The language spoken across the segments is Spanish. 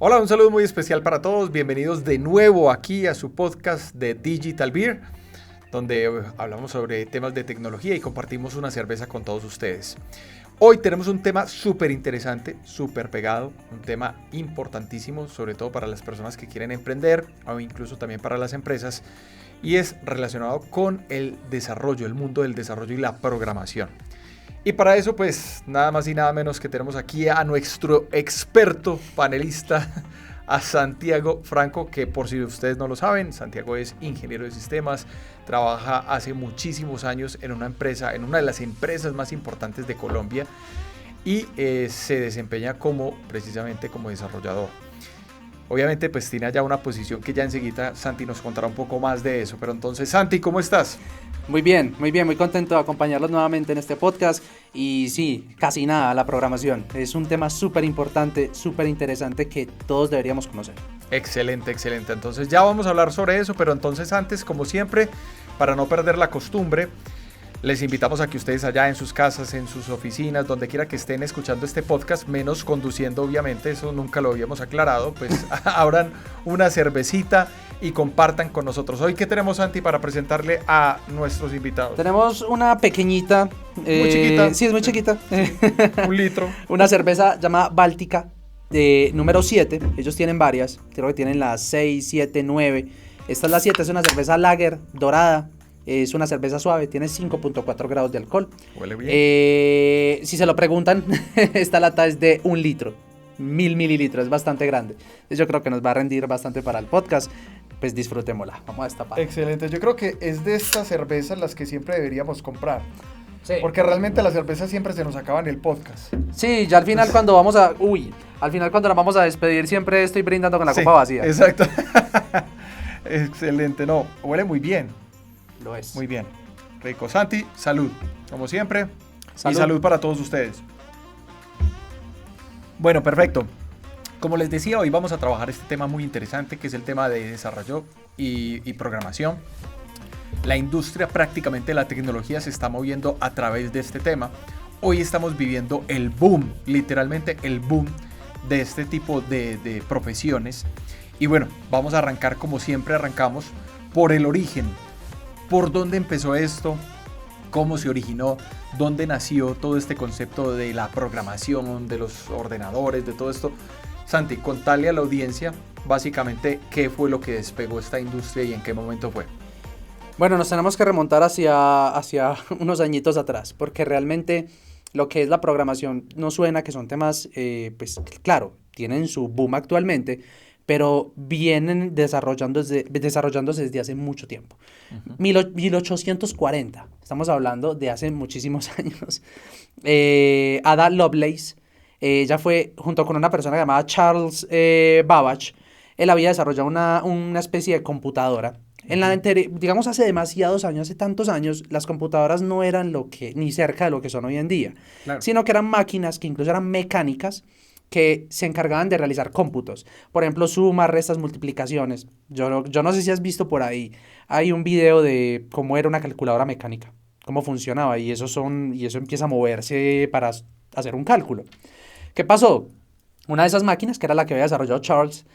Hola, un saludo muy especial para todos. Bienvenidos de nuevo aquí a su podcast de Digital Beer, donde hablamos sobre temas de tecnología y compartimos una cerveza con todos ustedes. Hoy tenemos un tema súper interesante, súper pegado, un tema importantísimo, sobre todo para las personas que quieren emprender o incluso también para las empresas, y es relacionado con el desarrollo, el mundo del desarrollo y la programación. Y para eso, pues, nada más y nada menos que tenemos aquí a nuestro experto panelista, a Santiago Franco, que por si ustedes no lo saben, Santiago es ingeniero de sistemas, trabaja hace muchísimos años en una empresa, en una de las empresas más importantes de Colombia y se desempeña precisamente como desarrollador. Obviamente, pues tiene ya una posición que ya enseguida Santi nos contará un poco más de eso. Pero entonces, Santi, ¿cómo estás? Muy bien, muy contento de acompañarlos nuevamente en este podcast. Y sí, casi nada, la programación. Es un tema súper importante, súper interesante que todos deberíamos conocer. Excelente, excelente. Entonces ya vamos a hablar sobre eso, pero entonces antes, como siempre, para no perder la costumbre, les invitamos a que ustedes allá en sus casas, en sus oficinas, donde quiera que estén escuchando este podcast, menos conduciendo obviamente, eso nunca lo habíamos aclarado, pues abran una cervecita y compartan con nosotros. Hoy, ¿qué tenemos, Santi, para presentarle a nuestros invitados? Tenemos una pequeñita. Muy chiquita. Sí, es muy chiquita. Sí, 1 litro. Una cerveza llamada Báltica, número 7. Ellos tienen varias, creo que tienen las 6, 7, 9. Esta es la 7, es una cerveza lager dorada. Es una cerveza suave, tiene 5.4 grados de alcohol. Huele bien. Si se lo preguntan, esta lata es de 1 litro, 1000 mililitros, es bastante grande. Yo creo que nos va a rendir bastante para el podcast. Pues disfrutémosla, vamos a destapar. Excelente, yo creo que es de estas cervezas las que siempre deberíamos comprar. Sí. Porque realmente las cervezas siempre se nos acaban en el podcast. Sí, ya al final cuando vamos a... al final cuando nos vamos a despedir siempre estoy brindando con la copa vacía. Exacto. Excelente, no, huele muy bien. Lo es. Muy bien. Rico. Santi, salud. Como siempre. Salud. Y salud para todos ustedes. Bueno, perfecto. Como les decía, hoy vamos a trabajar este tema muy interesante, que es el tema de desarrollo y programación. La industria, prácticamente la tecnología, se está moviendo a través de este tema. Hoy estamos viviendo el boom, literalmente el boom de este tipo de profesiones. Y bueno, vamos a arrancar como siempre arrancamos por el origen. ¿Por dónde empezó esto? ¿Cómo se originó? ¿Dónde nació todo este concepto de la programación, de los ordenadores, de todo esto? Santi, contale a la audiencia básicamente qué fue lo que despegó esta industria y en qué momento fue. Bueno, nos tenemos que remontar hacia unos añitos atrás, porque realmente lo que es la programación no suena que son temas, pues claro, tienen su boom actualmente, pero vienen desarrollándose desde hace mucho tiempo. 1840, estamos hablando de hace muchísimos años. Ada Lovelace, ella fue, junto con una persona llamada Charles Babbage, él había desarrollado una especie de computadora. Digamos hace demasiados años, hace tantos años, las computadoras no eran ni cerca de lo que son hoy en día, claro, sino que eran máquinas que incluso eran mecánicas, que se encargaban de realizar cómputos. Por ejemplo, sumas, restas, multiplicaciones. Yo no sé si has visto por ahí, hay un video de cómo era una calculadora mecánica, cómo funcionaba, y eso empieza a moverse para hacer un cálculo. ¿Qué pasó? Una de esas máquinas, que era la que había desarrollado Charles,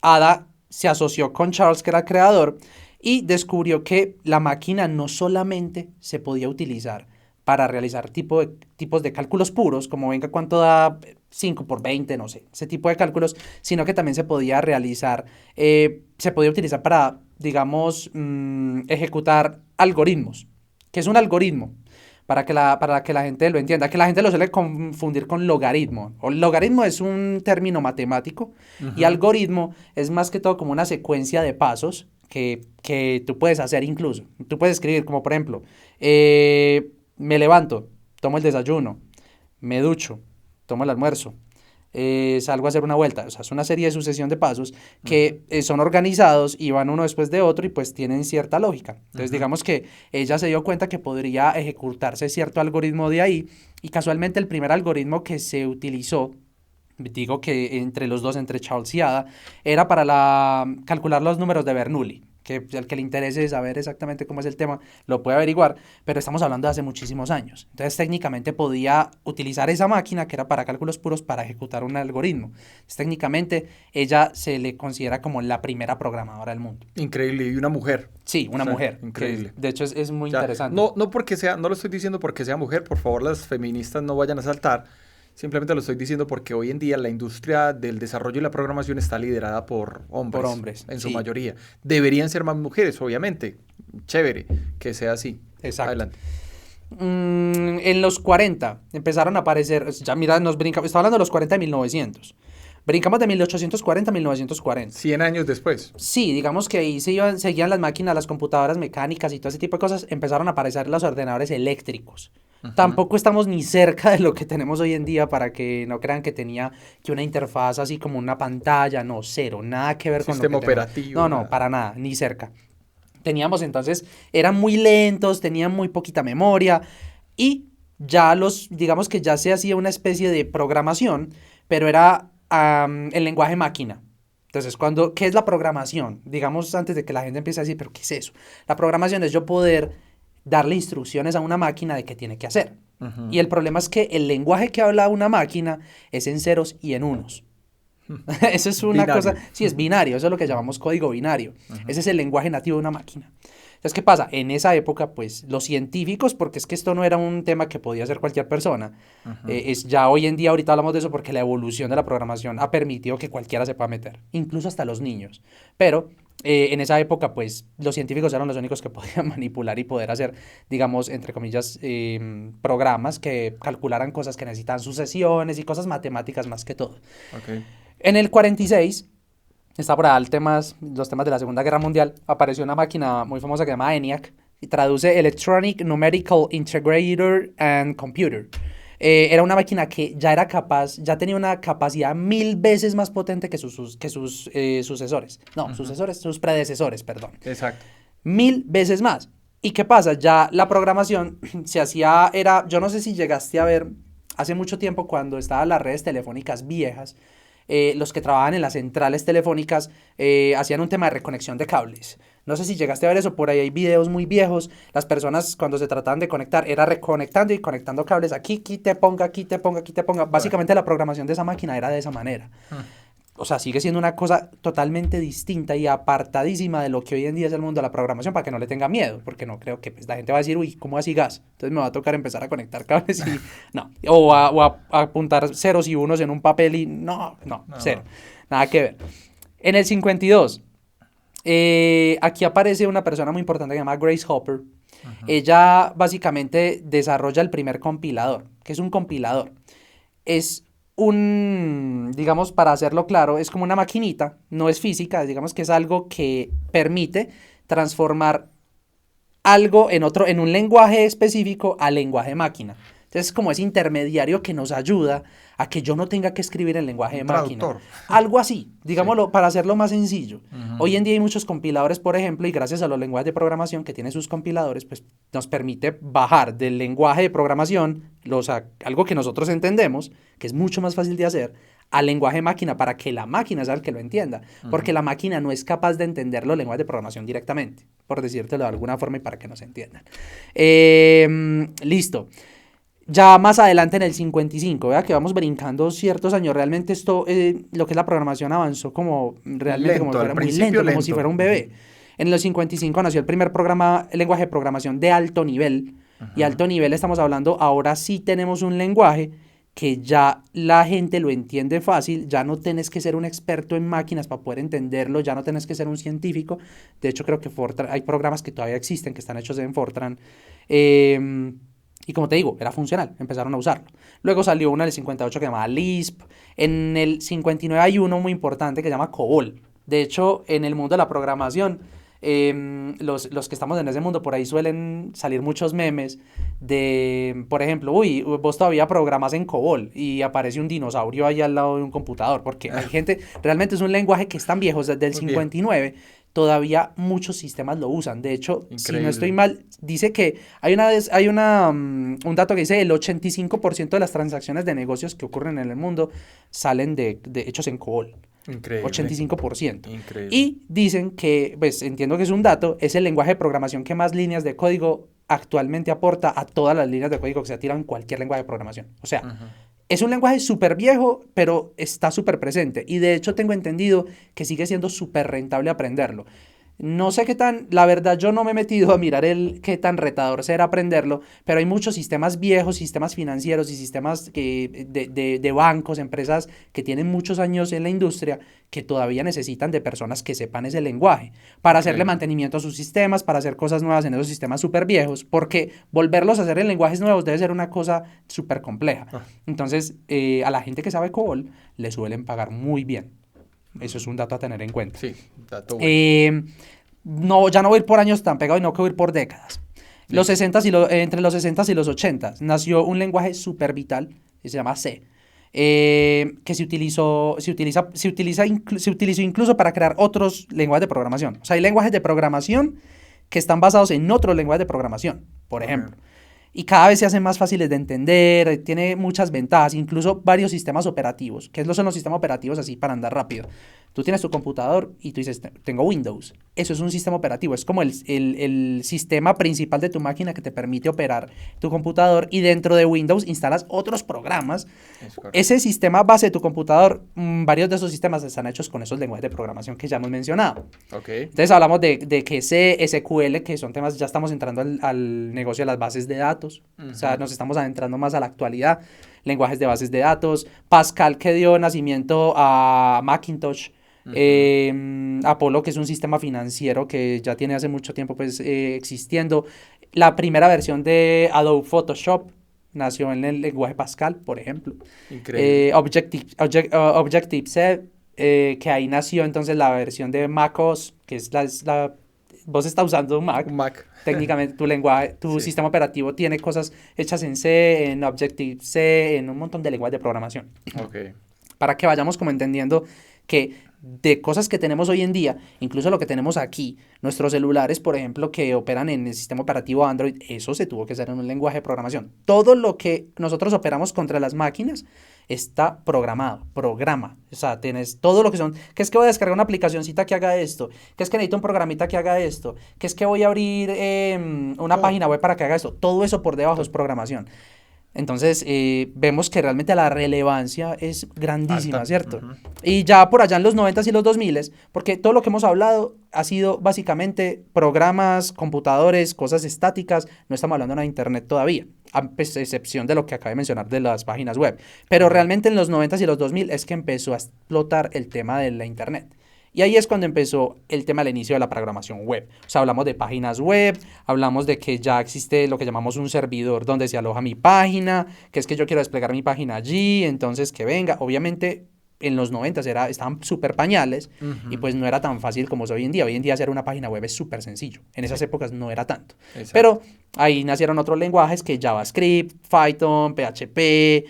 Ada se asoció con Charles, que era el creador, y descubrió que la máquina no solamente se podía utilizar para realizar tipos de cálculos puros, como venga cuánto da 5 por 20, no sé, ese tipo de cálculos, sino que también se podía utilizar para, digamos, ejecutar algoritmos. ¿Qué es un algoritmo? Para que la gente lo entienda, que la gente lo suele confundir con logaritmo. Logaritmo es un término matemático, y algoritmo es más que todo como una secuencia de pasos que tú puedes hacer incluso. Tú puedes escribir como, por ejemplo, me levanto, tomo el desayuno, me ducho, tomo el almuerzo, salgo a hacer una vuelta. O sea, es una serie de sucesión de pasos que son organizados y van uno después de otro y pues tienen cierta lógica. Entonces, digamos que ella se dio cuenta que podría ejecutarse cierto algoritmo de ahí, y casualmente el primer algoritmo que se utilizó, digo que entre los dos, entre Charles y Ada, era para calcular los números de Bernoulli. que el que le interese saber exactamente cómo es el tema lo puede averiguar, pero estamos hablando de hace muchísimos años. Entonces técnicamente podía utilizar esa máquina que era para cálculos puros para ejecutar un algoritmo. Entonces, técnicamente ella se le considera como la primera programadora del mundo. Increíble, y una mujer. Sí, una mujer. Increíble. De hecho es muy O sea, interesante. no porque sea, no lo estoy diciendo porque sea mujer, por favor las feministas no vayan a saltar. Simplemente lo estoy diciendo porque hoy en día la industria del desarrollo y la programación está liderada por hombres. Por hombres, en su sí. mayoría. Deberían ser más mujeres, obviamente. Chévere que sea así. Exacto. Adelante. En los 40 empezaron a aparecer, ya mira, nos brincamos, estaba hablando de los 40 de 1900. Brincamos de 1840 a 1940. 100 años después. Sí, digamos que ahí seguían las máquinas, las computadoras mecánicas y todo ese tipo de cosas. Empezaron a aparecer los ordenadores eléctricos. Tampoco estamos ni cerca de lo que tenemos hoy en día para que no crean que tenía que una interfaz así como una pantalla. No, cero, nada que ver con lo que Sistema tenemos. operativo. No, Nada. para nada, ni cerca. Teníamos entonces, eran muy lentos, tenían muy poquita memoria y ya digamos que ya se hacía una especie de programación, pero era el lenguaje máquina. Entonces, ¿qué es la programación? Digamos, antes de que la gente empiece a decir, ¿pero qué es eso? La programación es yo poder darle instrucciones a una máquina de qué tiene que hacer. Y el problema es que el lenguaje que habla una máquina es en ceros y en unos. Eso es una Binario. cosa, sí, es binario, eso es lo que llamamos código binario. Ese es el lenguaje nativo de una máquina. Entonces, ¿qué pasa? En esa época, pues, los científicos, porque es que esto no era un tema que podía hacer cualquier persona, ya hoy en día, ahorita hablamos de eso porque la evolución de la programación ha permitido que cualquiera se pueda meter, incluso hasta los niños. Pero en esa época, pues, los científicos eran los únicos que podían manipular y poder hacer, digamos, entre comillas, programas que calcularan cosas que necesitan sucesiones y cosas matemáticas más que todo. Okay. En el 46, está por ahí los temas de la Segunda Guerra Mundial, apareció una máquina muy famosa que se llama ENIAC, y traduce Electronic Numerical Integrator and Computer. Era una máquina que ya tenía una capacidad 1000 veces más potente que sus sucesores. No, sus predecesores, perdón. Exacto. 1000 veces más. ¿Y qué pasa? Ya la programación se hacía, yo no sé si llegaste a ver hace mucho tiempo cuando estaban las redes telefónicas viejas, los que trabajaban en las centrales telefónicas hacían un tema de reconexión de cables. No sé si llegaste a ver eso, por ahí hay videos muy viejos. Las personas cuando se trataban de conectar era reconectando y conectando cables. Aquí te ponga, aquí te ponga, aquí te ponga. Básicamente la programación de esa máquina era de esa manera. O sea, sigue siendo una cosa totalmente distinta y apartadísima de lo que hoy en día es el mundo de la programación, para que no le tenga miedo, porque no creo que pues, la gente va a decir, uy, ¿cómo así gas? Entonces me va a tocar empezar a conectar cables y no. O a apuntar ceros y unos en un papel y no, cero. Nada que ver. En el 52, aquí aparece una persona muy importante que se llama Grace Hopper. Ella básicamente desarrolla el primer compilador. ¿Qué es un compilador? Es digamos, para hacerlo claro, es como una maquinita, no es física, digamos que es algo que permite transformar algo en un lenguaje específico al lenguaje máquina. Entonces es como ese intermediario que nos ayuda a que yo no tenga que escribir en lenguaje de máquina. Algo así, digámoslo, para hacerlo más sencillo. Hoy en día hay muchos compiladores, por ejemplo, y gracias a los lenguajes de programación que tienen sus compiladores, pues nos permite bajar del lenguaje de programación, algo que nosotros entendemos, que es mucho más fácil de hacer, al lenguaje máquina para que la máquina sea el que lo entienda. Porque la máquina no es capaz de entender los lenguajes de programación directamente, por decírtelo de alguna forma y para que nos entiendan. Listo. Ya más adelante en el 55, vea que vamos brincando ciertos años. Realmente esto, lo que es la programación avanzó como realmente lento, como fuera muy lento, como si fuera un bebé. En el 55 nació el primer lenguaje de programación de alto nivel. Y alto nivel estamos hablando, ahora sí tenemos un lenguaje que ya la gente lo entiende fácil, ya no tenés que ser un experto en máquinas para poder entenderlo, ya no tenés que ser un científico. De hecho, creo que Fortran, hay programas que todavía existen, que están hechos en Fortran. Y como te digo, era funcional, empezaron a usarlo. Luego salió una del 58 que se llamaba Lisp. En el 59 hay uno muy importante que se llama COBOL. De hecho, en el mundo de la programación, los que estamos en ese mundo, por ahí suelen salir muchos memes de, por ejemplo, uy, vos todavía programas en COBOL y aparece un dinosaurio ahí al lado de un computador, porque hay gente, realmente es un lenguaje que es tan viejo, desde el 59, todavía muchos sistemas lo usan. De hecho, si no estoy mal, dice que hay un dato que dice el 85% de las transacciones de negocios que ocurren en el mundo salen hechos en COBOL. Increíble. 85%. Increíble. Y dicen que, pues entiendo que es un dato, es el lenguaje de programación que más líneas de código actualmente aporta a todas las líneas de código que se tiran en cualquier lenguaje de programación. O sea, es un lenguaje súper viejo, pero está súper presente. Y de hecho tengo entendido que sigue siendo súper rentable aprenderlo. No sé qué tan, la verdad yo no me he metido a mirar qué tan retador será aprenderlo, pero hay muchos sistemas viejos, sistemas financieros y sistemas de bancos, empresas que tienen muchos años en la industria que todavía necesitan de personas que sepan ese lenguaje para hacerle mantenimiento a sus sistemas, para hacer cosas nuevas en esos sistemas súper viejos, porque volverlos a hacer en lenguajes nuevos debe ser una cosa súper compleja. Entonces, a la gente que sabe COBOL le suelen pagar muy bien. Eso es un dato a tener en cuenta. Sí, dato bueno. No, ya no voy a ir por años tan pegado y no que voy a ir por décadas. Los 60s entre los 60s y los 80s nació un lenguaje súper vital que se llama C, que se utilizó incluso para crear otros lenguajes de programación. O sea, hay lenguajes de programación que están basados en otros lenguajes de programación, por ejemplo. Y cada vez se hacen más fáciles de entender, tiene muchas ventajas, incluso varios sistemas operativos. ¿Qué son los sistemas operativos así para andar rápido? Tú tienes tu computador y tú dices, tengo Windows. Eso es un sistema operativo, es como el sistema principal de tu máquina que te permite operar tu computador y dentro de Windows instalas otros programas. Ese sistema base de tu computador, varios de esos sistemas están hechos con esos lenguajes de programación que ya hemos mencionado. Entonces hablamos de que C, SQL, que son temas, ya estamos entrando al negocio de las bases de datos. O sea, nos estamos adentrando más a la actualidad. Lenguajes de bases de datos. Pascal, que dio nacimiento a Macintosh. Apollo, que es un sistema financiero que ya tiene hace mucho tiempo pues existiendo. La primera versión de Adobe Photoshop nació en el lenguaje Pascal, por ejemplo. Increíble. Objective-C, que ahí nació entonces la versión de macOS, que es vos estás usando un Mac. Un Mac. Técnicamente tu lenguaje, tu sistema operativo tiene cosas hechas en C, en Objective-C, en un montón de lenguajes de programación. Para que vayamos como entendiendo que de cosas que tenemos hoy en día, incluso lo que tenemos aquí, nuestros celulares, por ejemplo, que operan en el sistema operativo Android, eso se tuvo que hacer en un lenguaje de programación. Todo lo que nosotros operamos contra las máquinas está programa. O sea, tienes todo lo que son, que es que voy a descargar una aplicacioncita que haga esto, que es que necesito un programita que haga esto, que es que voy a abrir una página web para que haga esto. Todo eso por debajo es programación. Entonces, vemos que realmente la relevancia es grandísima, alta, ¿cierto? Y ya por allá en los 90s y los 2000s, porque todo lo que hemos hablado ha sido básicamente programas, computadores, cosas estáticas, no estamos hablando de internet todavía, a excepción de lo que acabé de mencionar de las páginas web. Pero realmente en los 90s y los 2000 es que empezó a explotar el tema de la internet. Y ahí es cuando empezó el tema del inicio de la programación web. O sea, hablamos de páginas web, hablamos de que ya existe lo que llamamos un servidor donde se aloja mi página, que es que yo quiero desplegar mi página allí, entonces que venga. Obviamente, en los 90 estaban súper pañales y pues no era tan fácil como es hoy en día. Hoy en día hacer una página web es súper sencillo. En esas épocas no era tanto. Exacto. Pero ahí nacieron otros lenguajes que JavaScript, Python, PHP.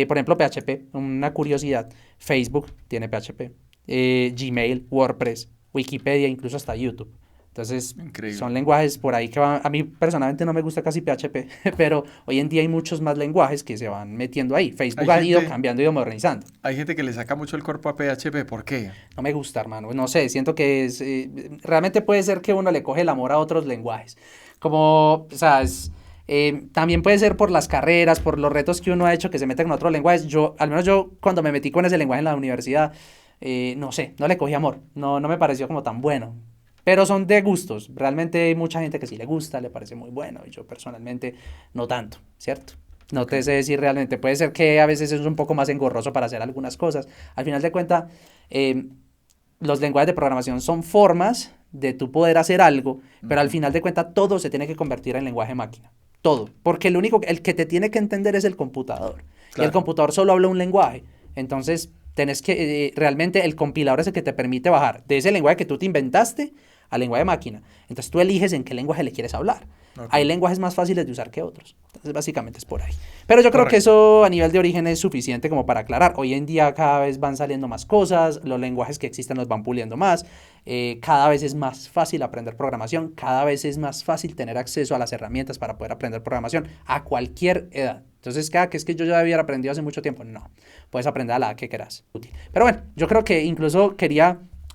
Por ejemplo, PHP, una curiosidad, Facebook tiene PHP. Gmail, WordPress, Wikipedia, incluso hasta YouTube. Entonces, son lenguajes por ahí que van, a mí personalmente no me gusta casi PHP, pero hoy en día hay muchos más lenguajes que se van metiendo ahí. Facebook ha ido cambiando y modernizando. Hay gente que le saca mucho el cuerpo a PHP, ¿por qué? No me gusta, hermano, no sé, siento que es, realmente puede ser que uno le coge el amor a otros lenguajes, como, o sea, también puede ser por las carreras, por los retos que uno ha hecho que se meten con otros lenguajes. Al menos yo cuando me metí con ese lenguaje en la universidad, no sé, no le cogí amor, no me pareció como tan bueno, pero son de gustos, realmente hay mucha gente que sí le gusta, le parece muy bueno, y yo personalmente no tanto, ¿cierto? No te sé decir realmente, puede ser que a veces es un poco más engorroso para hacer algunas cosas, al final de cuentas, los lenguajes de programación son formas de tú poder hacer algo, pero al final de cuentas todo se tiene que convertir en lenguaje máquina, todo, porque el que te tiene que entender es el computador, y el computador solo habla un lenguaje, entonces tenés que, realmente el compilador es el que te permite bajar de ese lenguaje que tú te inventaste al lenguaje de máquina. Entonces tú eliges en qué lenguaje le quieres hablar. Okay. Hay lenguajes más fáciles de usar que otros. Entonces básicamente es por ahí. Pero yo creo que eso a nivel de origen es suficiente como para aclarar. Hoy en día cada vez van saliendo más cosas, los lenguajes que existen los van puliendo más, cada vez es más fácil aprender programación, cada vez es más fácil tener acceso a las herramientas para poder aprender programación a cualquier edad. Entonces, que es que yo ya había aprendido hace mucho tiempo, no. Puedes aprender a la edad que quieras. Útil. Pero bueno, yo creo que incluso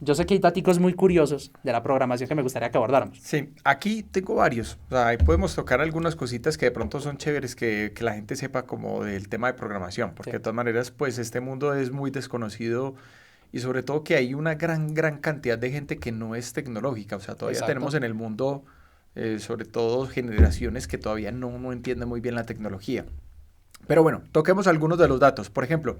yo sé que hay daticos muy curiosos de la programación que me gustaría que abordáramos. Sí, aquí tengo varios. O sea, ahí podemos tocar algunas cositas que de pronto son chéveres que la gente sepa como del tema de programación, porque de todas maneras, pues este mundo es muy desconocido y sobre todo que hay una gran cantidad de gente que no es tecnológica. O sea, todavía tenemos en el mundo, sobre todo generaciones que todavía no entienden muy bien la tecnología. Pero bueno, toquemos algunos de los datos. Por ejemplo,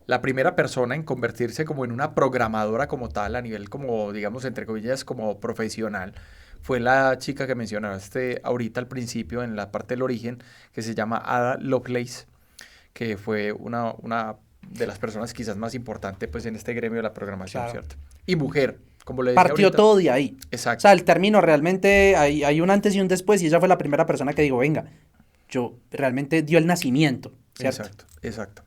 la primera persona en convertirse como en una programadora como tal, a nivel como, digamos, entre comillas, como profesional, fue la chica que mencionaste ahorita al principio en la parte del origen, que se llama Ada Lovelace, que fue una de las personas quizás más importantes pues, en este gremio de la programación, claro. ¿Cierto? Y mujer, como le decía partió ahorita, todo de ahí. Exacto. O sea, el término realmente, hay un antes y un después, y ella fue la primera persona que digo, venga, yo realmente dio el nacimiento, ¿cierto? Exacto.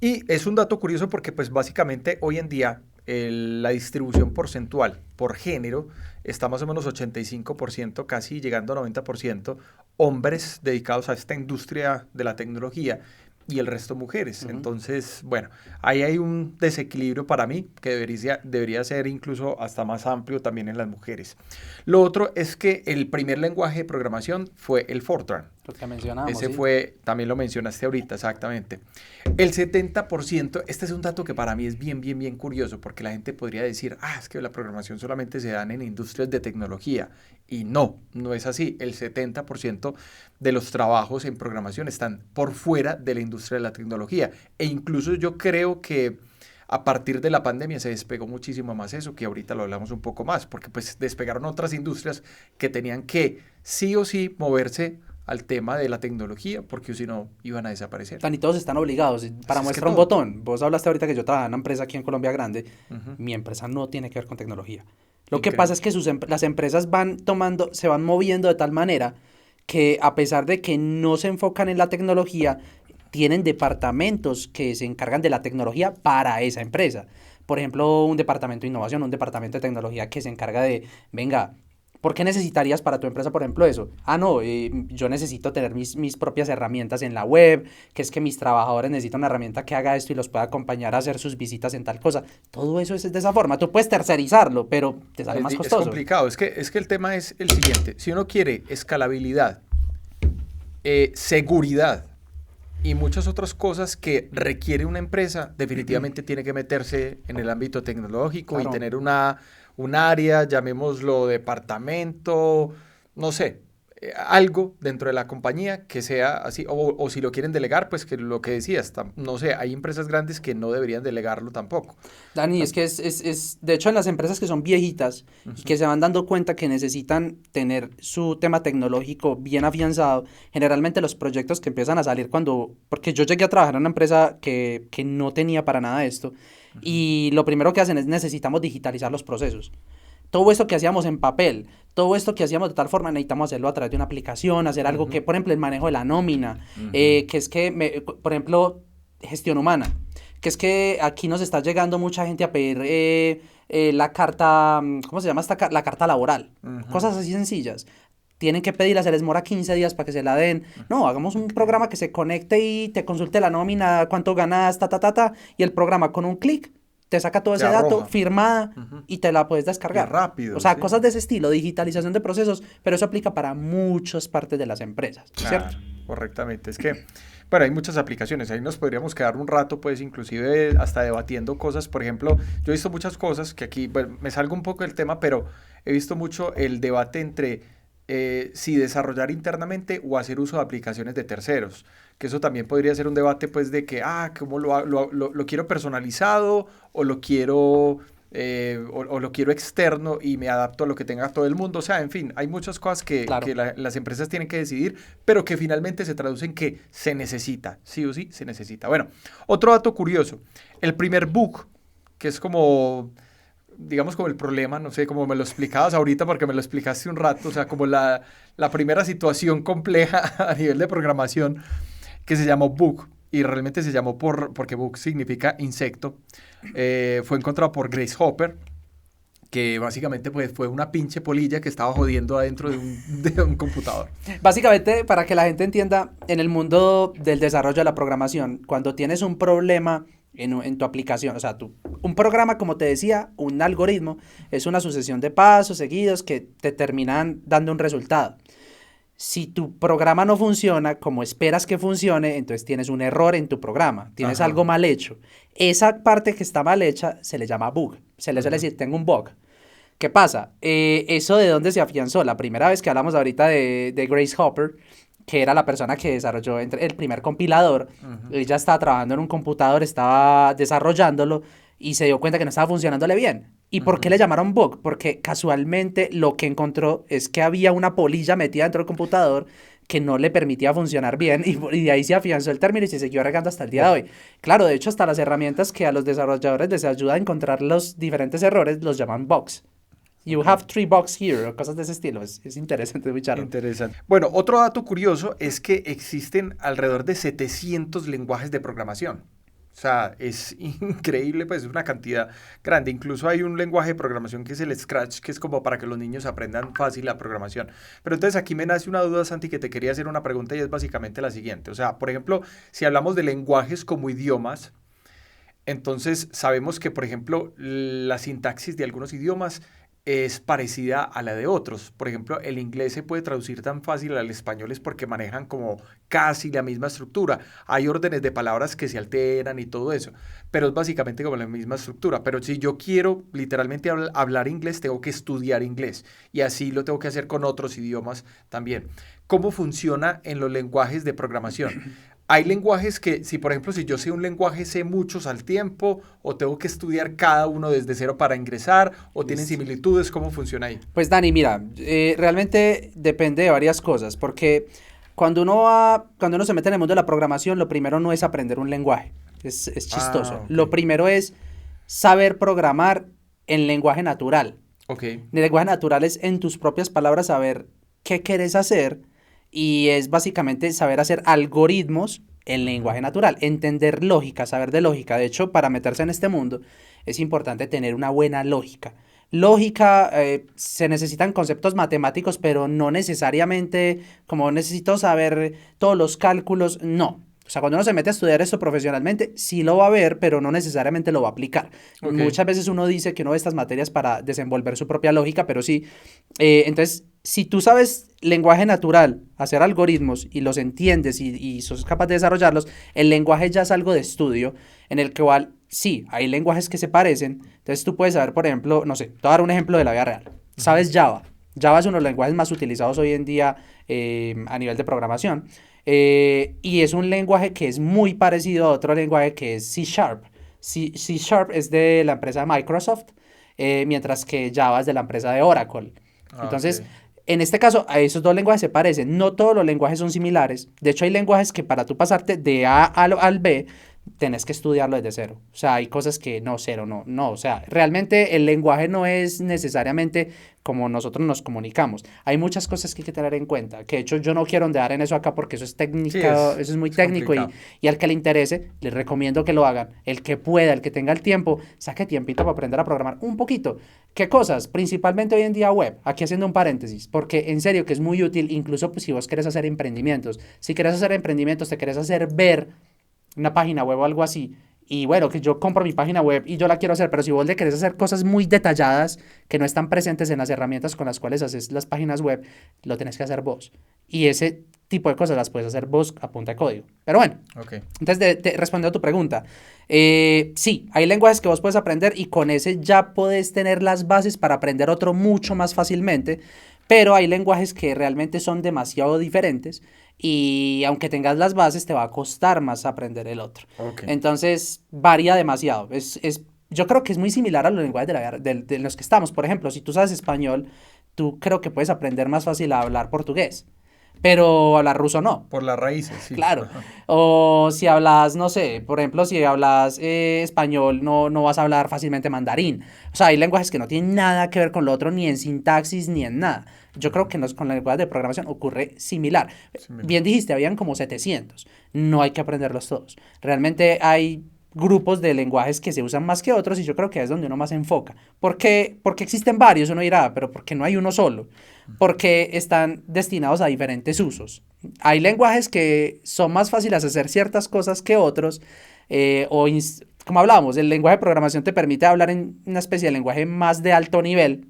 Y es un dato curioso porque pues básicamente hoy en día la distribución porcentual por género está más o menos 85%, casi llegando a 90%, hombres dedicados a esta industria de la tecnología y el resto mujeres. Entonces, bueno, ahí hay un desequilibrio para mí que debería ser incluso hasta más amplio también en las mujeres. Lo otro es que el primer lenguaje de programación fue el Fortran. Lo que mencionamos. Ese fue, también lo mencionaste ahorita, exactamente. El 70%, este es un dato que para mí es bien curioso, porque la gente podría decir, es que la programación solamente se dan en industrias de tecnología. Y no es así. El 70% de los trabajos en programación están por fuera de la industria de la tecnología. E incluso yo creo que a partir de la pandemia se despegó muchísimo más eso, que ahorita lo hablamos un poco más, porque pues despegaron otras industrias que tenían que sí o sí moverse al tema de la tecnología, porque si no iban a desaparecer. Y todos están obligados. Para muestra un botón, vos hablaste ahorita que yo trabajaba en una empresa aquí en Colombia grande, mi empresa no tiene que ver con tecnología. Lo que pasa es que las empresas se van moviendo de tal manera que a pesar de que no se enfocan en la tecnología, tienen departamentos que se encargan de la tecnología para esa empresa. Por ejemplo, un departamento de innovación, un departamento de tecnología que se encarga de, venga, ¿por qué necesitarías para tu empresa, por ejemplo, eso? Yo necesito tener mis propias herramientas en la web, que es que mis trabajadores necesitan una herramienta que haga esto y los pueda acompañar a hacer sus visitas en tal cosa. Todo eso es de esa forma. Tú puedes tercerizarlo, pero te sale más costoso. Es complicado. Es que el tema es el siguiente. Si uno quiere escalabilidad, seguridad y muchas otras cosas que requiere una empresa, definitivamente tiene que meterse en el ámbito tecnológico, claro, y tener un área, llamémoslo departamento, no sé, algo dentro de la compañía que sea así, o si lo quieren delegar, pues que lo que decías, no sé, hay empresas grandes que no deberían delegarlo tampoco. Dani, es que de hecho en las empresas que son viejitas y que se van dando cuenta que necesitan tener su tema tecnológico bien afianzado, generalmente los proyectos que empiezan a salir porque yo llegué a trabajar en una empresa que no tenía para nada esto, y lo primero que hacen es necesitamos digitalizar los procesos. Todo esto que hacíamos en papel, todo esto que hacíamos de tal forma, necesitamos hacerlo a través de una aplicación, hacer algo que, por ejemplo, el manejo de la nómina, que es que, por ejemplo, gestión humana, que es que aquí nos está llegando mucha gente a pedir la carta, ¿cómo se llama esta? La carta laboral, cosas así sencillas. Tienen que pedirla, se les mora 15 días para que se la den. No, hagamos un programa que se conecte y te consulte la nómina, cuánto ganas, y el programa con un clic te saca todo ese dato, firmada, y te la puedes descargar. Y rápido. O sea, sí, cosas de ese estilo, digitalización de procesos, pero eso aplica para muchas partes de las empresas, ¿cierto? Claro, correctamente. Es que, bueno, hay muchas aplicaciones, ahí nos podríamos quedar un rato, pues, inclusive hasta debatiendo cosas. Por ejemplo, yo he visto muchas cosas que aquí, bueno, me salgo un poco del tema, pero he visto mucho el debate entre si desarrollar internamente o hacer uso de aplicaciones de terceros, que eso también podría ser un debate pues de que, ¿cómo lo quiero personalizado o lo quiero o lo quiero externo y me adapto a lo que tenga todo el mundo? O sea, en fin, hay muchas cosas que, claro, las empresas tienen que decidir, pero que finalmente se traducen que se necesita, sí o sí se necesita. Bueno, otro dato curioso, el primer book, que es como digamos como el problema, no sé, como me lo explicabas ahorita porque me lo explicaste un rato, o sea, como la primera situación compleja a nivel de programación que se llamó bug y realmente se llamó porque bug significa insecto, fue encontrado por Grace Hopper, que básicamente pues, fue una pinche polilla que estaba jodiendo adentro de un computador. Básicamente, para que la gente entienda, en el mundo del desarrollo de la programación, cuando tienes un problema en tu aplicación, o sea, un programa, como te decía, un algoritmo, es una sucesión de pasos seguidos que te terminan dando un resultado. Si tu programa no funciona como esperas que funcione, entonces tienes un error en tu programa, tienes Ajá. algo mal hecho. Esa parte que está mal hecha se le llama bug, se le suele decir, tengo un bug. ¿Qué pasa? ¿Eso de dónde se afianzó? La primera vez que hablamos ahorita de Grace Hopper, que era la persona que desarrolló el primer compilador, ella estaba trabajando en un computador, estaba desarrollándolo y se dio cuenta que no estaba funcionándole bien. ¿Y por qué le llamaron bug? Porque casualmente lo que encontró es que había una polilla metida dentro del computador que no le permitía funcionar bien y de ahí se afianzó el término y se siguió regando hasta el día de hoy. Claro, de hecho, hasta las herramientas que a los desarrolladores les ayuda a encontrar los diferentes errores los llaman bugs. You have 3 bugs here, o cosas de ese estilo. Es interesante, muy charro. Interesante. Bueno, otro dato curioso es que existen alrededor de 700 lenguajes de programación. O sea, es increíble, pues es una cantidad grande. Incluso hay un lenguaje de programación que es el Scratch, que es como para que los niños aprendan fácil la programación. Pero entonces aquí me nace una duda, Santi, que te quería hacer una pregunta y es básicamente la siguiente. O sea, por ejemplo, si hablamos de lenguajes como idiomas, entonces sabemos que, por ejemplo, la sintaxis de algunos idiomas es parecida a la de otros. Por ejemplo, el inglés se puede traducir tan fácil al español es porque manejan como casi la misma estructura. Hay órdenes de palabras que se alteran y todo eso, pero es básicamente como la misma estructura. Pero si yo quiero literalmente hablar inglés, tengo que estudiar inglés y así lo tengo que hacer con otros idiomas también. ¿Cómo funciona en los lenguajes de programación? Hay lenguajes que, si por ejemplo, si yo sé un lenguaje, sé muchos al tiempo, o tengo que estudiar cada uno desde cero para ingresar, o tienen Listo. similitudes, ¿cómo funciona ahí? Pues Dani, mira, realmente depende de varias cosas, porque cuando uno se mete en el mundo de la programación, lo primero no es aprender un lenguaje, es chistoso. Ah, Lo ok. primero es saber programar en lenguaje natural. Ok. El lenguaje natural es en tus propias palabras saber qué quieres hacer y es básicamente saber hacer algoritmos en lenguaje natural, entender lógica, saber de lógica. De hecho, para meterse en este mundo es importante tener una buena lógica. Lógica, se necesitan conceptos matemáticos, pero no necesariamente como necesito saber todos los cálculos, no. O sea, cuando uno se mete a estudiar esto profesionalmente, sí lo va a ver, pero no necesariamente lo va a aplicar. Ok. Muchas veces uno dice que uno ve estas materias para desenvolver su propia lógica, pero sí. Entonces, si tú sabes lenguaje natural, hacer algoritmos y los entiendes y sos capaz de desarrollarlos, el lenguaje ya es algo de estudio en el que igual, sí, hay lenguajes que se parecen. Entonces tú puedes saber, por ejemplo, no sé, te voy a dar un ejemplo de la vida real. ¿Sabes Java? Java es uno de los lenguajes más utilizados hoy en día a nivel de programación. Y es un lenguaje que es muy parecido a otro lenguaje que es C Sharp. C Sharp es de la empresa Microsoft, mientras que Java es de la empresa de Oracle. Ah, Entonces, ok. en este caso, a esos dos lenguajes se parecen. No todos los lenguajes son similares. De hecho, hay lenguajes que para tú pasarte de A al B, tenés que estudiarlo desde cero. O sea, hay cosas que no, cero, no, no. O sea, realmente el lenguaje no es necesariamente como nosotros nos comunicamos. Hay muchas cosas que hay que tener en cuenta, que de hecho yo no quiero ondear en eso acá porque eso es Sí, técnica, eso es muy es técnico complicado. y al que le interese, les recomiendo que lo hagan. El que pueda, el que tenga el tiempo, saque tiempito para aprender a programar un poquito. ¿Qué cosas? Principalmente hoy en día web. Aquí haciendo un paréntesis, porque en serio que es muy útil, incluso pues, si vos querés hacer emprendimientos. Si querés hacer emprendimientos, te querés hacer ver una página web o algo así. Y bueno, que yo compro mi página web y yo la quiero hacer, pero si vos le querés hacer cosas muy detalladas que no están presentes en las herramientas con las cuales haces las páginas web, lo tenés que hacer vos. Y ese tipo de cosas las puedes hacer vos a punta de código. Pero bueno, Ok. entonces respondiendo a tu pregunta, sí, hay lenguajes que vos puedes aprender y con ese ya puedes tener las bases para aprender otro mucho más fácilmente, pero hay lenguajes que realmente son demasiado diferentes y aunque tengas las bases te va a costar más aprender el otro. Ok. Entonces varía demasiado. Yo creo que es muy similar a los lenguajes de los que estamos. Por ejemplo, si tú sabes español, tú creo que puedes aprender más fácil a hablar portugués. pero hablar ruso no. Por las raíces, sí. Claro. Ajá. O si hablas, no sé, por ejemplo, si hablas español, no vas a hablar fácilmente mandarín. O sea, hay lenguajes que no tienen nada que ver con lo otro, ni en sintaxis, ni en nada. Yo creo que con las lenguajes de programación ocurre similar. Similar. Bien dijiste, habían como 700. No hay que aprenderlos todos. Realmente hay grupos de lenguajes que se usan más que otros y yo creo que es donde uno más se enfoca. Porque existen varios, uno dirá, pero ¿por qué no hay uno solo? Porque están destinados a diferentes usos. Hay lenguajes que son más fáciles de hacer ciertas cosas que otros, como hablábamos, el lenguaje de programación te permite hablar en una especie de lenguaje más de alto nivel,